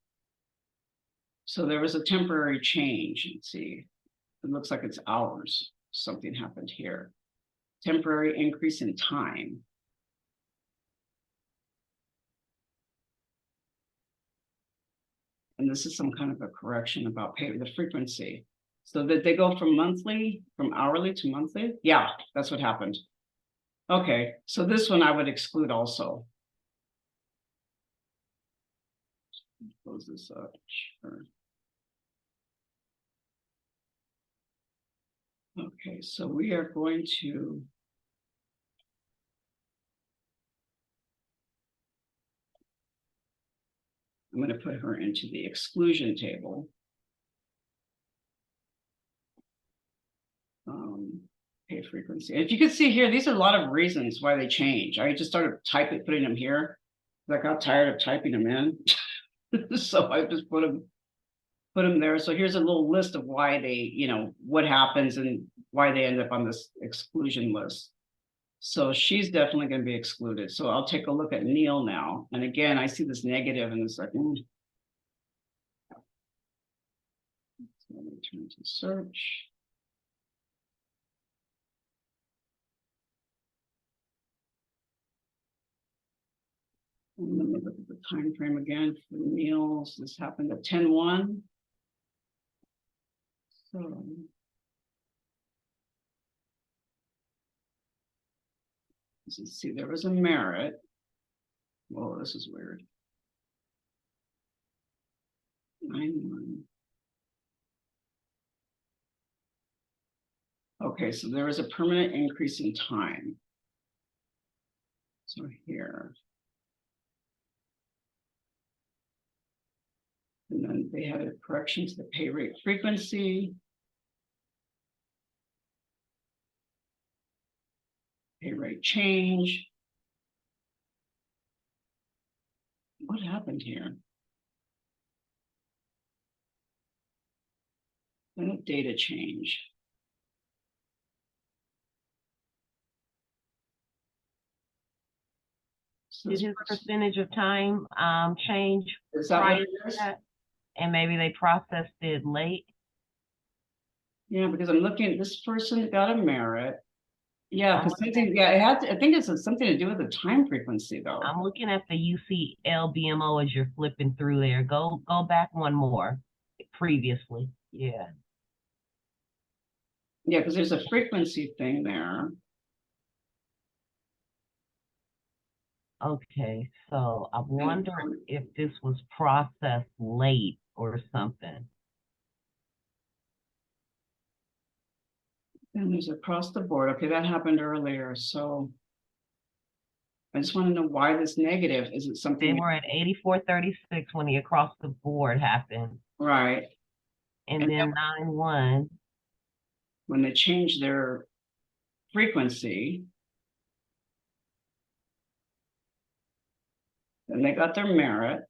So there was a temporary change. Let's see. It looks like it's hours. Something happened here. Temporary increase in time. And this is some kind of a correction about pay, the frequency. So that they go from monthly, from hourly to monthly? Yeah, that's what happened. Okay, so this one I would exclude also. Close this up. Sure. Okay, so we are going to. I'm going to put her into the exclusion table. Pay frequency. If you can see here, these are a lot of reasons why they change. I just started putting them here. I got tired of typing them in. So I just put them there. So here's a little list of why they, what happens and why they end up on this exclusion list. So she's definitely going to be excluded. So I'll take a look at Neil now. And again, I see this negative and it's like, So let me turn to search. And let me look at the time frame again for Neil's. This happened at 10/1. So let's see, there was a merit. Whoa, this is weird. 9/1. Okay, so there was a permanent increase in time. So here. And then they had a correction to the pay rate frequency. Pay rate change. What happened here? And a data change. So Did his percentage of time change is that what prior it to is? that? And maybe they processed it late? Yeah, because I'm looking, this person got a merit. Yeah, because I'm something, yeah, it had to, I think it's something to do with the time frequency though. I'm looking at the UCL BMO as you're flipping through there. Go back one more previously. Yeah. Yeah, because there's a frequency thing there. Okay, so I wonder if this was processed late or something. And there's across the board. Okay, that happened earlier. So I just want to know why this negative. Is it They something were at 84.36 when the across the board happened. right? And And then 9/1. When they change their frequency, then they got their merit.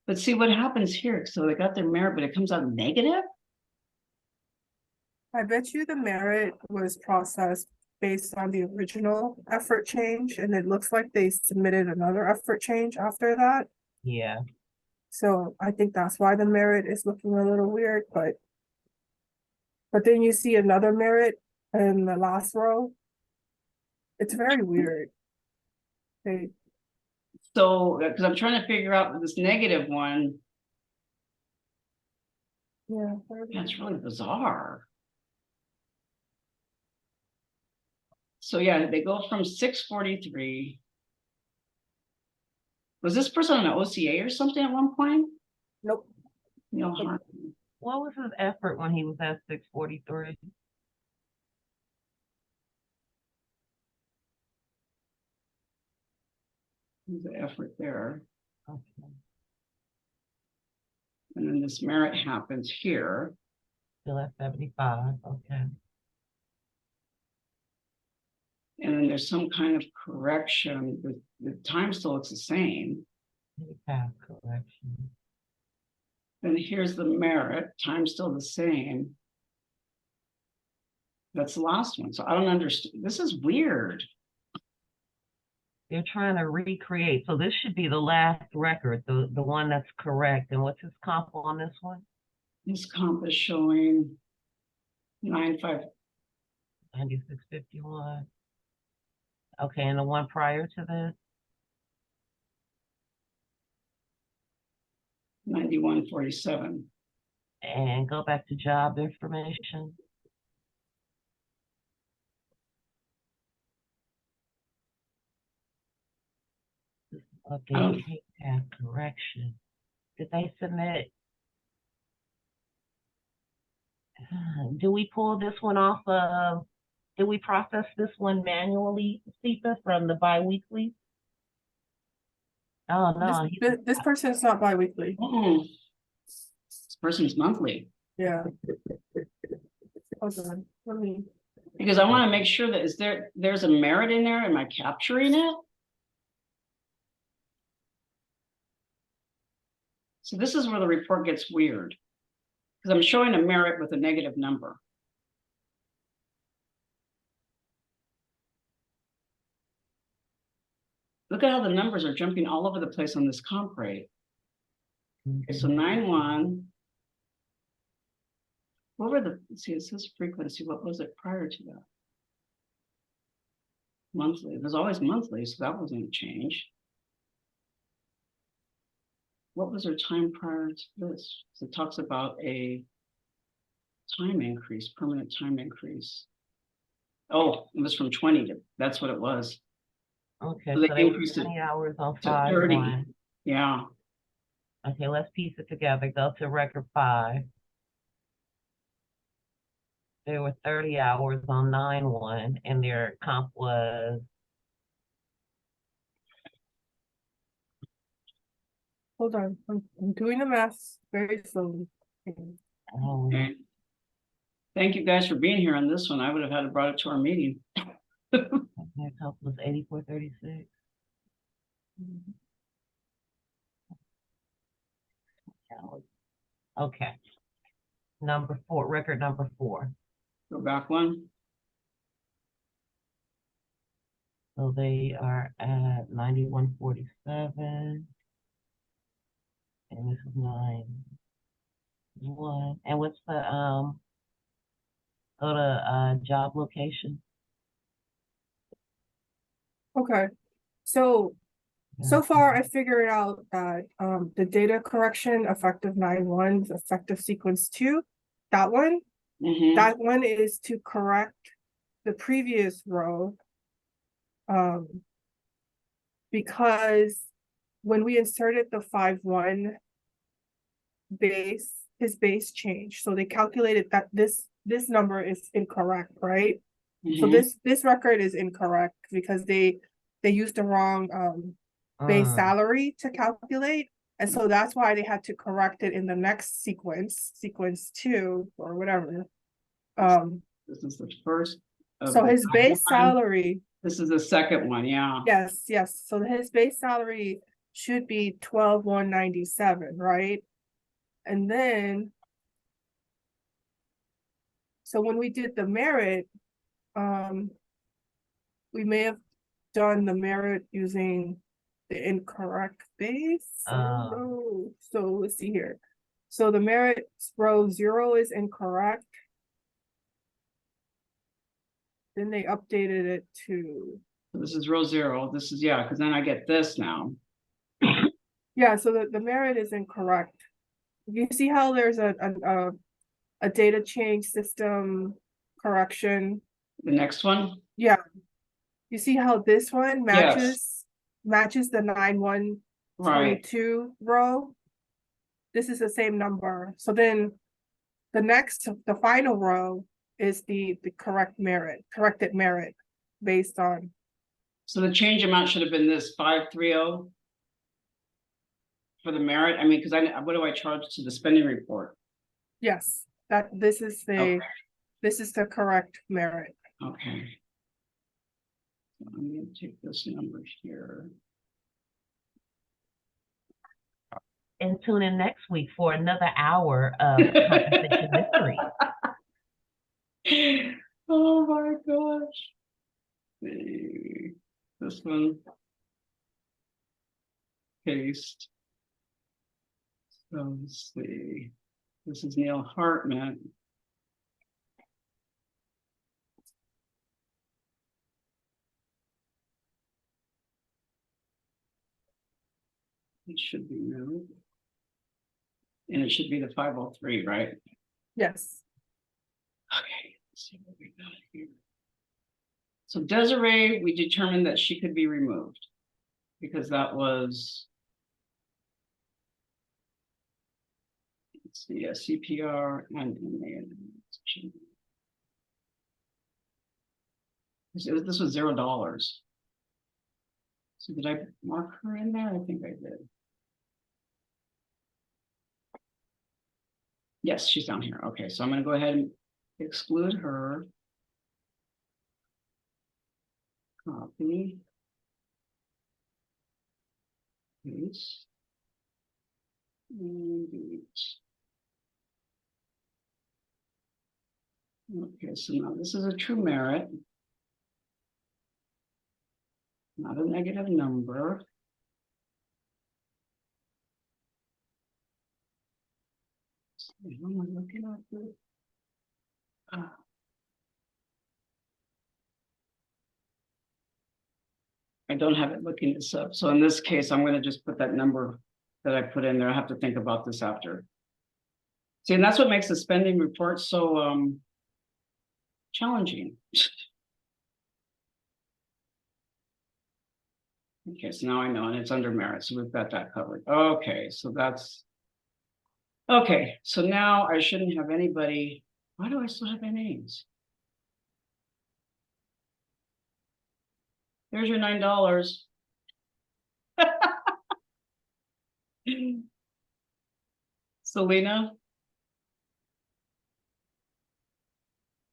But see what happens here. So they got their merit, but it comes out negative. I bet you the merit was processed based on the original effort change, and it looks like they submitted another effort change after that. Yeah. So I think that's why the merit is looking a little weird, but then you see another merit in the last row. It's very weird. They, So because I'm trying to figure out this negative one. yeah. That's really bizarre. So yeah, they go from 643. Was this person on an OCA or something at one point? Nope. No harm. What was his effort when he was at 643? There's the effort there. Okay. And then this merit happens here. Still at 75, okay. And then there's some kind of correction. The time still looks the same. Maybe path correction. Then here's the merit, time still the same. That's the last one. So I don't understand. This is weird. They're trying to recreate. So this should be the last record, the one that's correct. And what's his comp on this one? This comp is showing 95. 9651. Okay, and the one prior to this? 9147. And go back to job information. Update pay path correction. Did they submit? Do we pull this one off of, did we process this one manually, CIP, from the biweekly? Oh, no. This person's not biweekly. This person's monthly. Yeah. Hold on. Let me. Because I want to make sure that there's a merit in there. Am I capturing it? So this is where the report gets weird. Because I'm showing a merit with a negative number. Look at how the numbers are jumping all over the place on this comp rate. Okay, so 9-1. What were the, let's see, it says frequency. What was it prior to that? Monthly. There's always monthly, so that wasn't changed. What was their time prior to this? So it talks about a time increase, permanent time increase. Oh, it was from 20 to, that's what it was. Okay, So so they they were increased it 20 hours on to 30. 5-1. Yeah. Okay, let's piece it together. Go to record 5. There were 30 hours on 9-1, and their comp was, Hold on. I'm doing the math very slowly. oh, Okay. Thank you guys for being here on this one. I would have had to brought it to our meeting. their comp was 8436. Okay. Number 4, record number 4. Go back one. So they are at 9147. And this is 9-1. And what's the go to job location? Okay. So far I figured out that the data correction effective 9-1, effective sequence 2, that one, that one is to correct the previous row. Because when we inserted the 5-1 base, his base changed. So they calculated that this number is incorrect, right? So this record is incorrect because they used the wrong base salary to calculate. And so that's why they had to correct it in the next sequence 2 or whatever. This is the first. So his base salary. This is the second one, yeah. Yes. So his base salary should be 12,197, right? And then, so when we did the merit, we may have done the merit using the incorrect base. So let's see here. So the merit row 0 is incorrect. Then they updated it to. This is row 0. This is, yeah, because then I get this now. Yeah, so the merit is incorrect. You see how there's a data change system correction? The next one? Yeah. You see how this one Yes. matches the 9122 row? This is the same number. So then the final row is the corrected merit based on, So the change amount should have been this 530 for the merit. I mean, because what do I charge to the spending report? yes, that this is Okay. the correct merit. Okay. So I'm going to take this number here. And tune in next week for another hour of compensation mystery. Oh my gosh. See. This one. Paste. So let's see. This is Neil Hartman. It should be new. And it should be the 503, right? Yes. Okay, let's see what we got here. So Desiree, we determined that she could be removed because that was, let's see, a CPR and this was $0. So did I mark her in there? I think I did. Yes, she's down here. Okay, so I'm going to go ahead and exclude her. Copy. Paste. And delete. Okay, so now this is a true merit. Not a negative number. How am I looking at this? I don't have it looking this up. So in this case, I'm going to just put that number that I put in there. I have to think about this after. See, and that's what makes the spending report so challenging. Okay, so now I know, and it's under merit, so we've got that covered. Okay, so that's okay. So now I shouldn't have anybody. Why do I still have their names? There's your $9. Selena.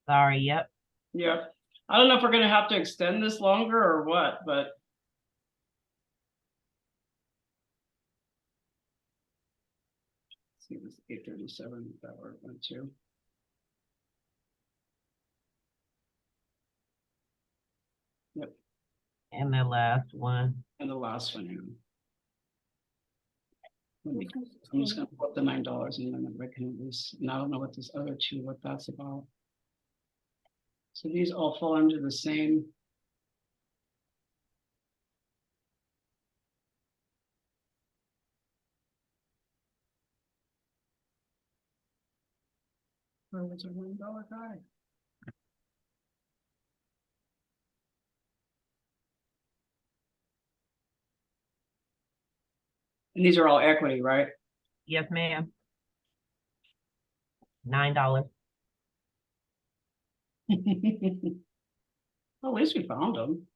Sorry, yep. Yeah. I don't know if we're gonna have to extend this longer or what, but. Let's see, this 837 that we're going to. Yep. And the last one. And the last one here. I'm just gonna put the $9 and then I can lose. And I don't know what this other two, what that's about. So these all fall under the same. Where was our $1 guy? And these are all equity, right? Yes, ma'am. $9. Well, at least we found them.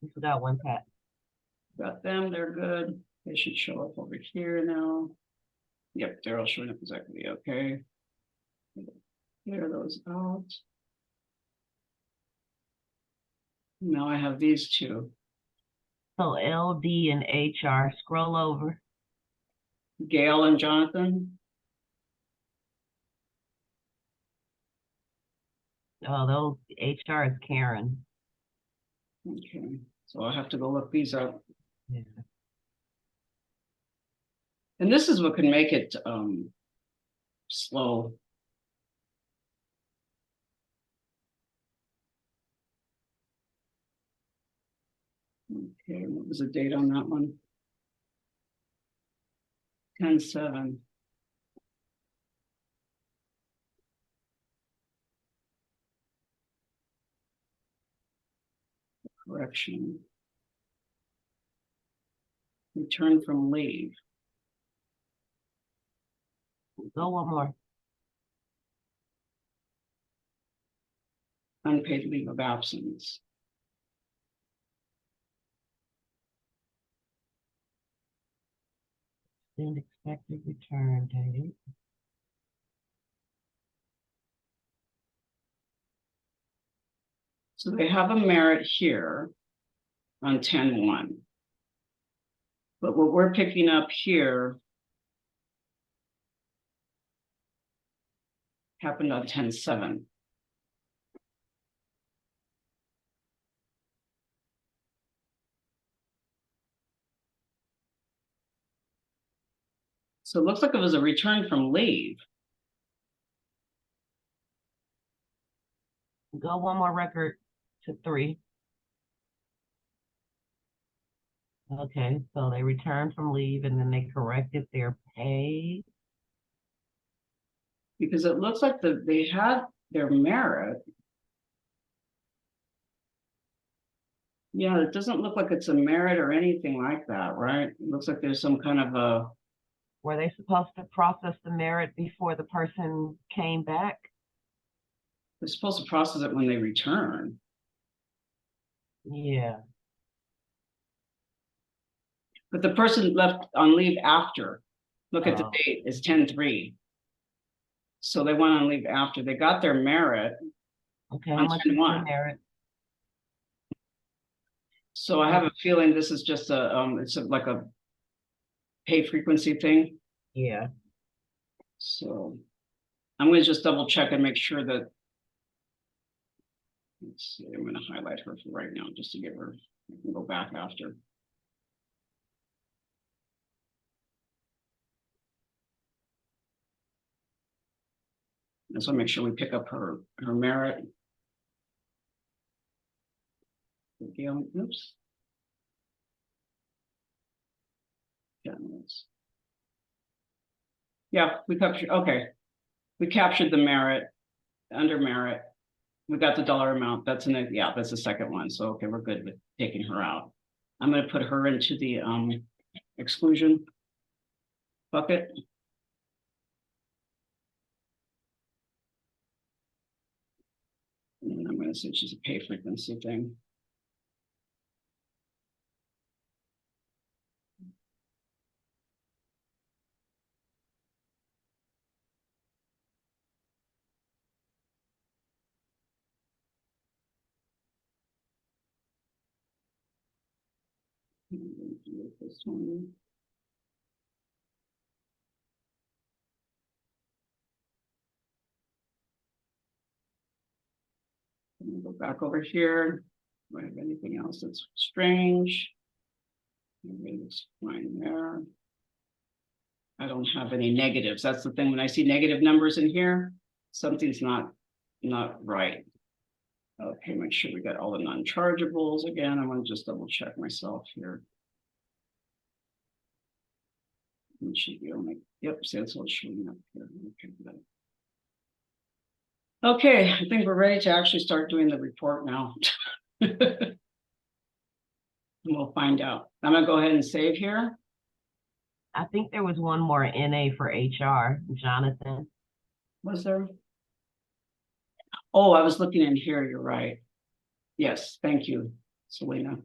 We forgot one, Pat. Got them, they're good. They should show up over here now. Yep, they're all showing up as equity, okay. Clear those out. Now I have these two. So LD and HR, scroll over. Gail and Jonathan. Oh, those HR is Karen. Okay, so I'll have to go look these up. Yeah. And this is what can make it slow. Okay, what was the date on that one? 10/7. Correction. Return from leave. Go one more. Unpaid leave of absence. Then expected return date. So they have a merit here on 10/1. But what we're picking up here happened on 10/7. So it looks like it was a return from leave. Go one more record to 3. Okay, so they returned from leave and then they corrected their pay. Because it looks like they had their merit. Yeah, it doesn't look like it's a merit or anything like that, right? It looks like there's some kind of a, Were they supposed to process the merit before the person came back? they're supposed to process it when they return. Yeah, But the person left on leave after. Look at the Oh. date, it's 10/3. So they went on leave after. They got their merit. okay, how On much is the 10/1. merit? So I have a feeling this is just like a pay frequency thing. Yeah, So I'm gonna just double check and make sure that. Let's see, I'm gonna highlight her for right now, just to give her, I can go back after. And so make sure we pick up her merit. Oops. Yeah, we captured, okay. We captured the merit, under merit. We got the dollar amount. That's yeah, that's the second one. So, okay, we're good with taking her out. I'm gonna put her into the exclusion bucket. And I'm gonna say she's a pay frequency thing. This one. I'm gonna go back over here. Do I have anything else that's strange? Everything's fine there. I don't have any negatives. That's the thing. When I see negative numbers in here, something's not right. Okay, make sure we got all the non-chargeables again. I want to just double check myself here. It should be only, yep, see that's what's showing up here. Okay, good. Okay, I think we're ready to actually start doing the report now. And we'll find out. I'm gonna go ahead and save here. I think there was one more NA for HR, Jonathan. Was there? Oh, I was looking in here, you're right. Yes, thank you, Selena.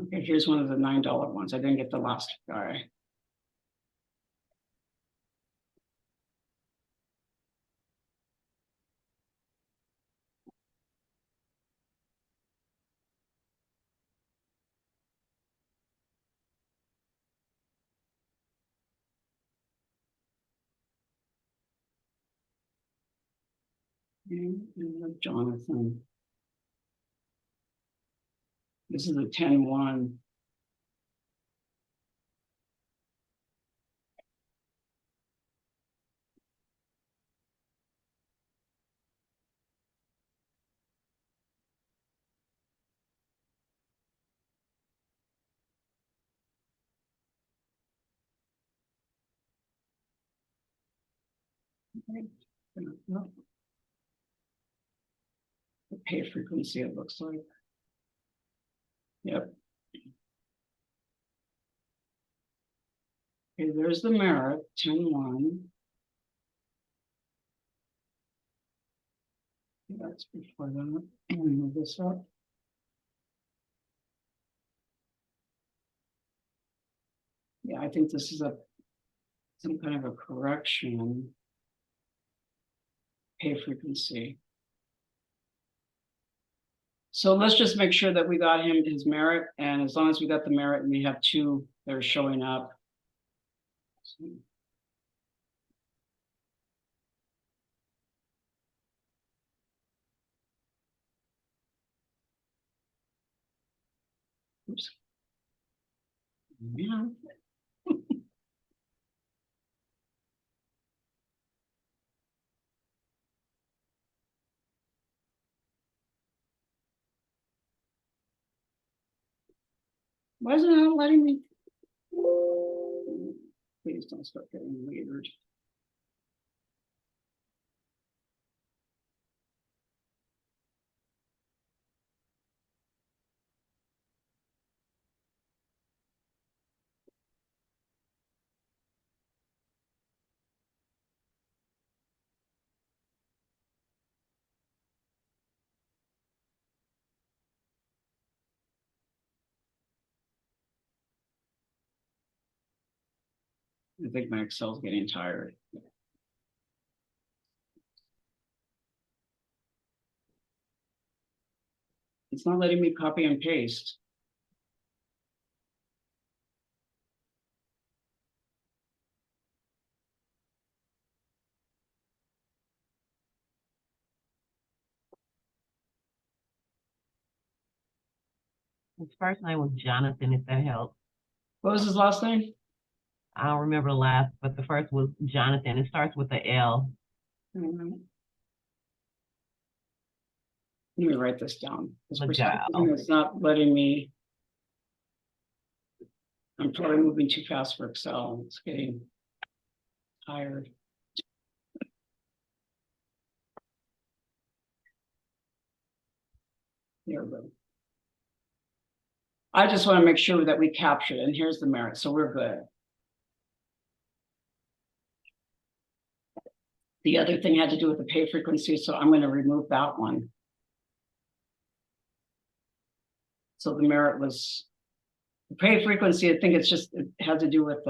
Okay, here's one of the $9 ones. I didn't get the last guy. And Jonathan. This is a 10/1. The pay frequency, it looks like. Yep. Okay, there's the merit, 10-1. That's before that. Let me move this up. Yeah, I think this is some kind of a correction. Pay frequency. So let's just make sure that we got him his merit, and as long as we got the merit and we have 2 that are showing up. Oops. Yeah. Why is it not letting me? Please don't start getting weird. I think my Excel's getting tired. It's not letting me copy and paste. His first name was Jonathan, if that helps. What was his last name? I don't remember the last, but the first was Jonathan. It starts with a L. Let me write this down. Miguel. It's not letting me. I'm probably moving too fast for Excel. It's getting tired. There we go. I just want to make sure that we capture it, and here's the merit, so we're good. The other thing had to do with the pay frequency, so I'm going to remove that one. So the merit was the pay frequency. I think it had to do with it's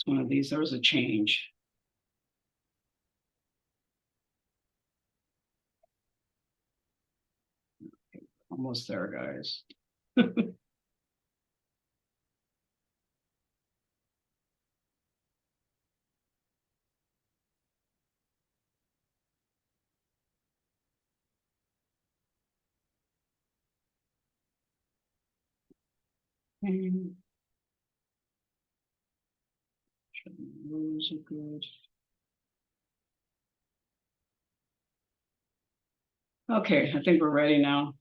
one of these. There was a change. Okay, almost there, guys. Those are good. Okay, I think we're ready now.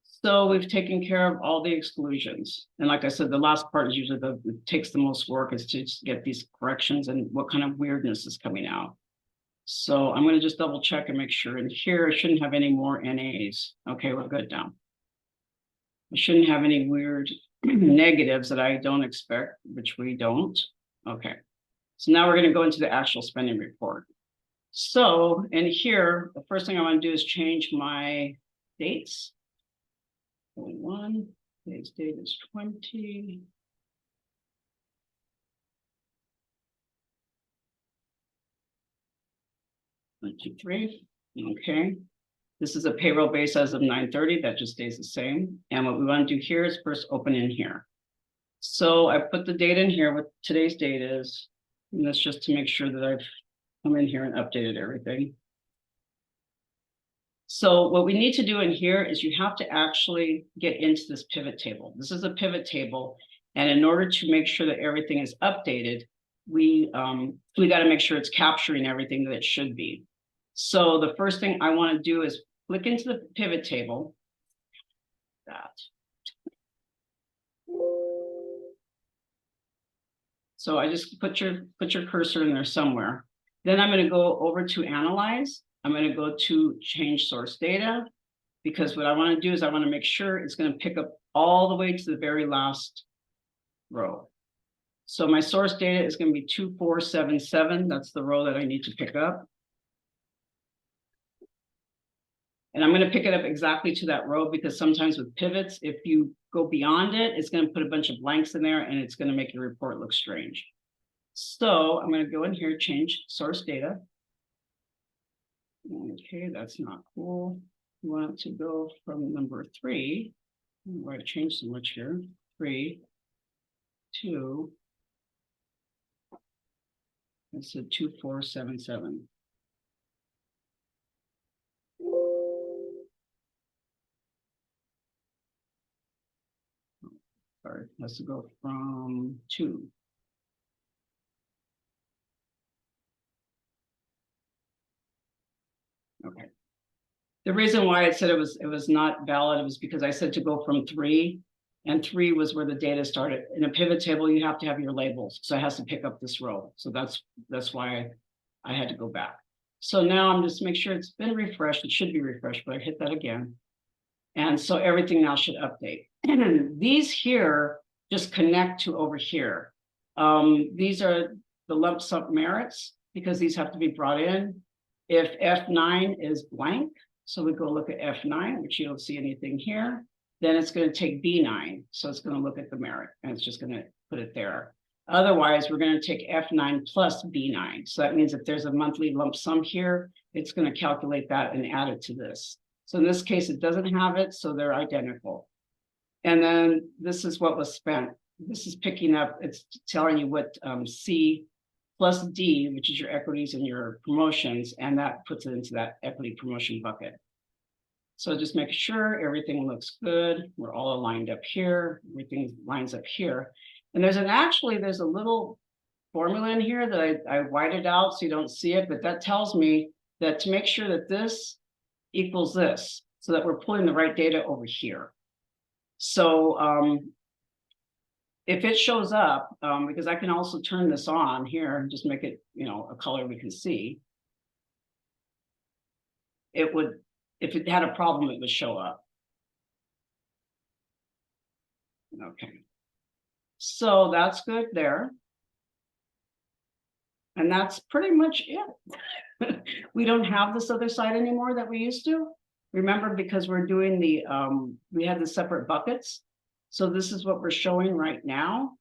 So we've taken care of all the exclusions. And like I said, the last part is usually it takes the most work is to just get these corrections and what kind of weirdness is coming out. So I'm going to just double check and make sure. And here I shouldn't have any more NAs. Okay, we're good now. I shouldn't have any weird negatives that I don't expect, which we don't. Okay. So now we're going to go into the actual spending report. So in here, the first thing I want to do is change my dates. 1, today's date is 20. Okay. This is a payroll base as of 9/30. That just stays the same. And what we want to do here is first open in here. So I put the date in here, what today's date is. And that's just to make sure that I've come in here and updated everything. So what we need to do in here is you have to actually get into this pivot table. This is a pivot table. And in order to make sure that everything is updated, we got to make sure it's capturing everything that it should be. So the first thing I want to do is click into the pivot table. That. So I just put your cursor in there somewhere. Then I'm gonna go over to analyze. I'm gonna go to change source data. Because what I want to do is I want to make sure it's going to pick up all the way to the very last row. So my source data is going to be 2477. That's the row that I need to pick up. And I'm going to pick it up exactly to that row because sometimes with pivots, if you go beyond it, it's going to put a bunch of blanks in there and it's going to make your report look strange. So I'm going to go in here, change source data. Okay, that's not cool. We want it to go from number 3. Why I changed so much here. 3 to it's a 2477. Sorry, it has to go from 2. Okay. The reason why I said it was not valid was because I said to go from 3, and 3 was where the data started. In a pivot table, you have to have your labels, so it has to pick up this row. So that's why I had to go back. So now I'm just make sure it's been refreshed. It should be refreshed, but I hit that again. And so everything now should update. And these here just connect to over here. These are the lump sum merits because these have to be brought in. If F9 is blank, so we go look at F9, which you don't see anything here, then it's going to take B9. So it's going to look at the merit and it's just going to put it there. Otherwise, we're going to take F9 plus B9. So that means if there's a monthly lump sum here, it's going to calculate that and add it to this. So in this case, it doesn't have it, so they're identical. And then this is what was spent. This is picking up, it's telling you what C plus D, which is your equities and your promotions, and that puts it into that equity promotion bucket. So just make sure everything looks good. We're all aligned up here. Everything lines up here. And there's a little formula in here that I whited out so you don't see it, but that tells me that to make sure that this equals this, so that we're pulling the right data over here. So if it shows up, because I can also turn this on here and just make it, a color we can see. It would, if it had a problem, it would show up. Okay. So that's good there. And that's pretty much it. We don't have this other side anymore that we used to. Remember, because we're doing we had the separate buckets. So this is what we're showing right now.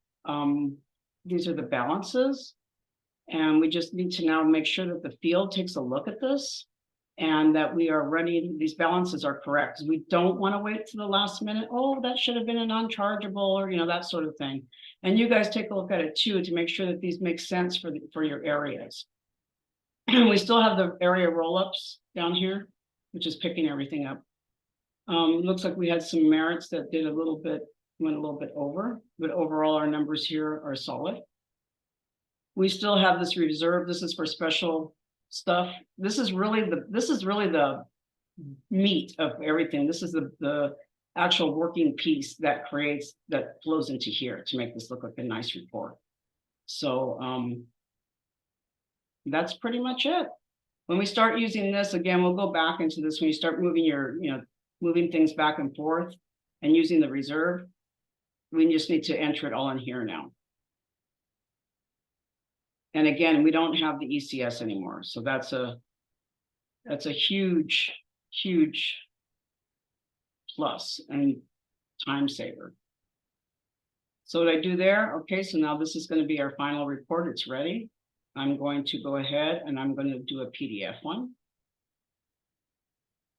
These are the balances. And we just need to now make sure that the field takes a look at this and that we are running, these balances are correct. We don't want to wait to the last minute. Oh, that should have been a non-chargeable or, that sort of thing. And you guys take a look at it too, to make sure that these make sense for your areas. We still have the area roll-ups down here, which is picking everything up. Looks like we had some merits that went a little bit over, but overall our numbers here are solid. We still have this reserve. This is for special stuff. This is really the meat of everything. This is the actual working piece that flows into here to make this look like a nice report. So that's pretty much it. When we start using this again, we'll go back into this. When you start moving moving things back and forth and using the reserve, we just need to enter it all in here now. And again, we don't have the ECS anymore. So that's a huge, huge plus and time saver. So what I do there, okay, so now this is going to be our final report. It's ready. I'm going to go ahead and I'm going to do a PDF one.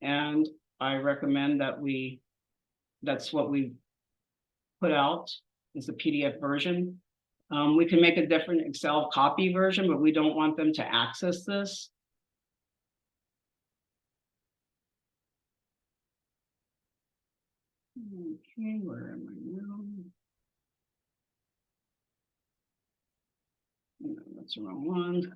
And I recommend that that's what we put out is the PDF version. We can make a different Excel copy version, but we don't want them to access this. Okay, where am I now? No, that's the wrong one.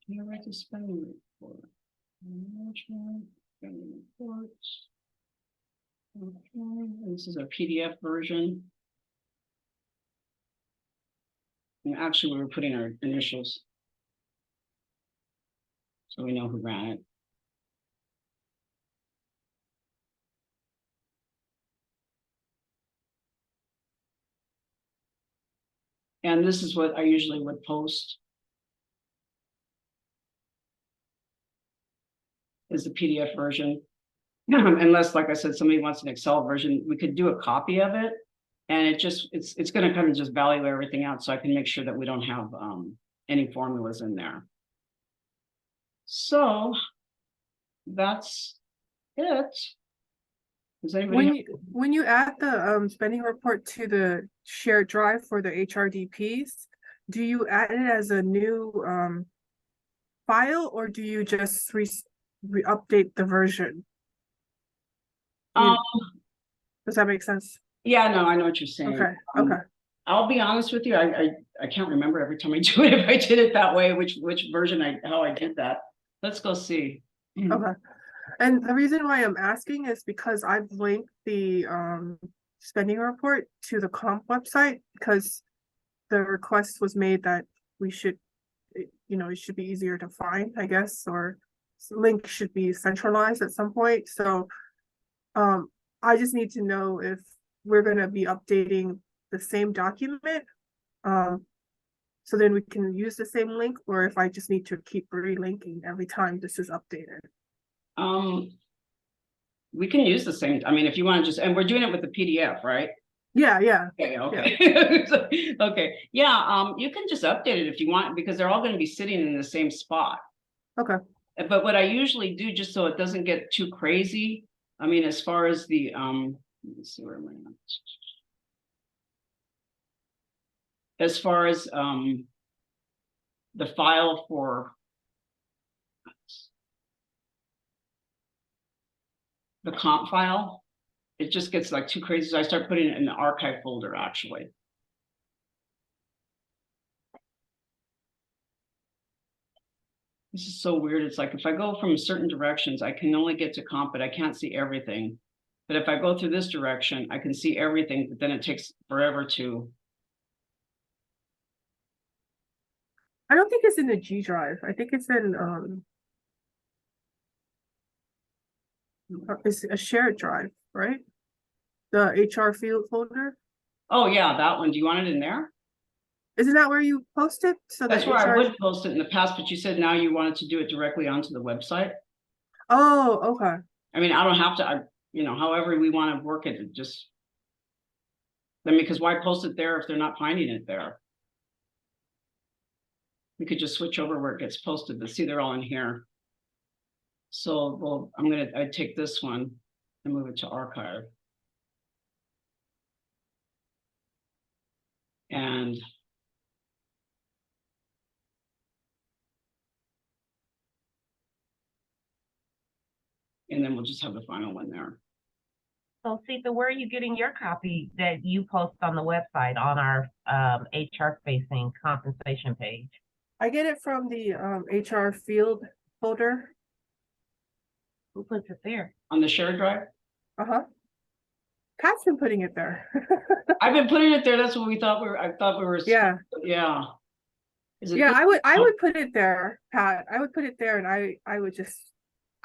Can I write the spelling report? Management, spending reports. Okay, this is a PDF version. And actually, we were putting our initials. So we know who ran it. And this is what I usually would post. Is the PDF version. Unless, like I said, somebody wants an Excel version, we could do a copy of it. And it's going to kind of just value everything out so I can make sure that we don't have any formulas in there. So that's it. Does anybody When you add the spending report to the shared drive for the HRDPs, do you add it as a new file, or do you just update the version? Does that make sense? Yeah, no, I know what you're saying. Okay, okay. I'll be honest with you, I can't remember every time I do it if I did it that way, which version how I did that. Let's go see. Okay. And the reason why I'm asking is because I've linked the spending report to the comp website, because the request was made that we should, you know, it should be easier to find, I guess, or link should be centralized at some point. So I just need to know if we're going to be updating the same document, so then we can use the same link, or if I just need to keep relinking every time this is updated. We can use the same. I mean, if you want to just, and we're doing it with the PDF, right? Yeah, yeah. Okay, okay. Okay. Yeah, you can just update it if you want, because they're all going to be sitting in the same spot. Okay. But what I usually do, just so it doesn't get too crazy, I mean, as far as the let me see where am I at? As far as the file for the comp file, it just gets like too crazy. So I start putting it in the archive folder actually. This is so weird. It's like if I go from certain directions, I can only get to comp, but I can't see everything. But if I go through this direction, I can see everything, but then it takes forever to. I don't think it's in the G drive. I think it's in it's a shared drive, right? The HR field folder. Oh yeah, that one. Do you want it in there? Isn't that where you post it? So That's that where I HR... would post it in the past, but you said now you wanted to do it directly onto the website. Oh, okay. I mean, I don't have to, you know, however we want to work it, just. I mean, because why post it there if they're not finding it there? We could just switch over where it gets posted, but see, they're all in here. So, well, I'd take this one and move it to archive. And then we'll just have the final one there. So Sita, where are you getting your copy that you post on the website on our HR facing compensation page? I get it from the HR field folder. Who puts it there? On the shared drive? Uh-huh. Pat's been putting it there. I've been putting it there. That's what I thought we were. Yeah. Yeah. Yeah, I would put it there, Pat. I would put it there, and I would just,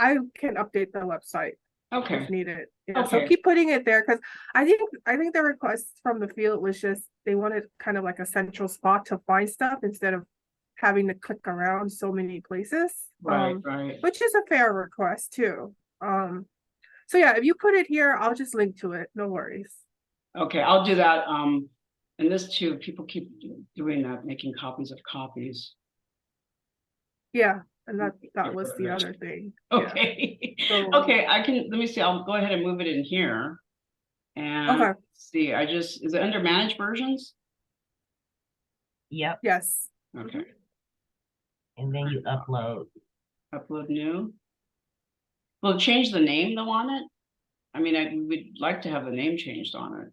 I can update the website Okay. if needed. Yeah, Okay. so keep putting it there, because I think the request from the field was just they wanted kind of like a central spot to find stuff instead of having to click around so many places. Right. Which is a fair request too. So yeah, if you put it here, I'll just link to it. No worries. Okay, I'll do that. And this too, people keep doing that, making copies of copies. Yeah, and that was the other thing. Okay. Yeah. So, okay, let me see, I'll go ahead and move it in here. And okay. See, is it under managed versions? Yep. Yes. Okay. And then you upload. Upload new. Will it change the name though on it? I mean, we'd like to have the name changed on it.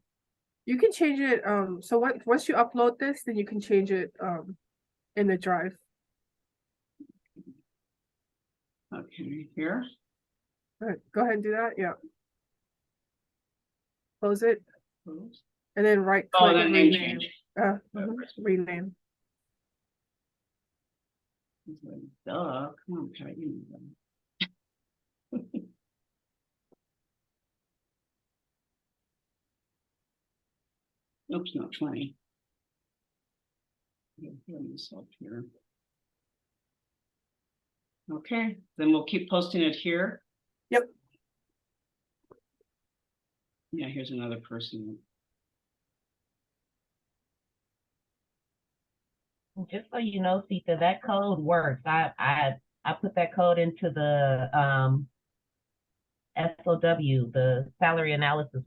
You can change it. So once you upload this, then you can change it in the drive. Okay, here. All right, go ahead and do that, yeah. Close it, Close. and then right Oh, click that and name rename. change. Rename. Duh, come on, Pat, you know that. Oops, not 20. Here. Okay, then we'll keep posting it here. Yep. Yeah, here's another person. Just so you know, Sita, that code works. I put that code into the SOW, the salary analysis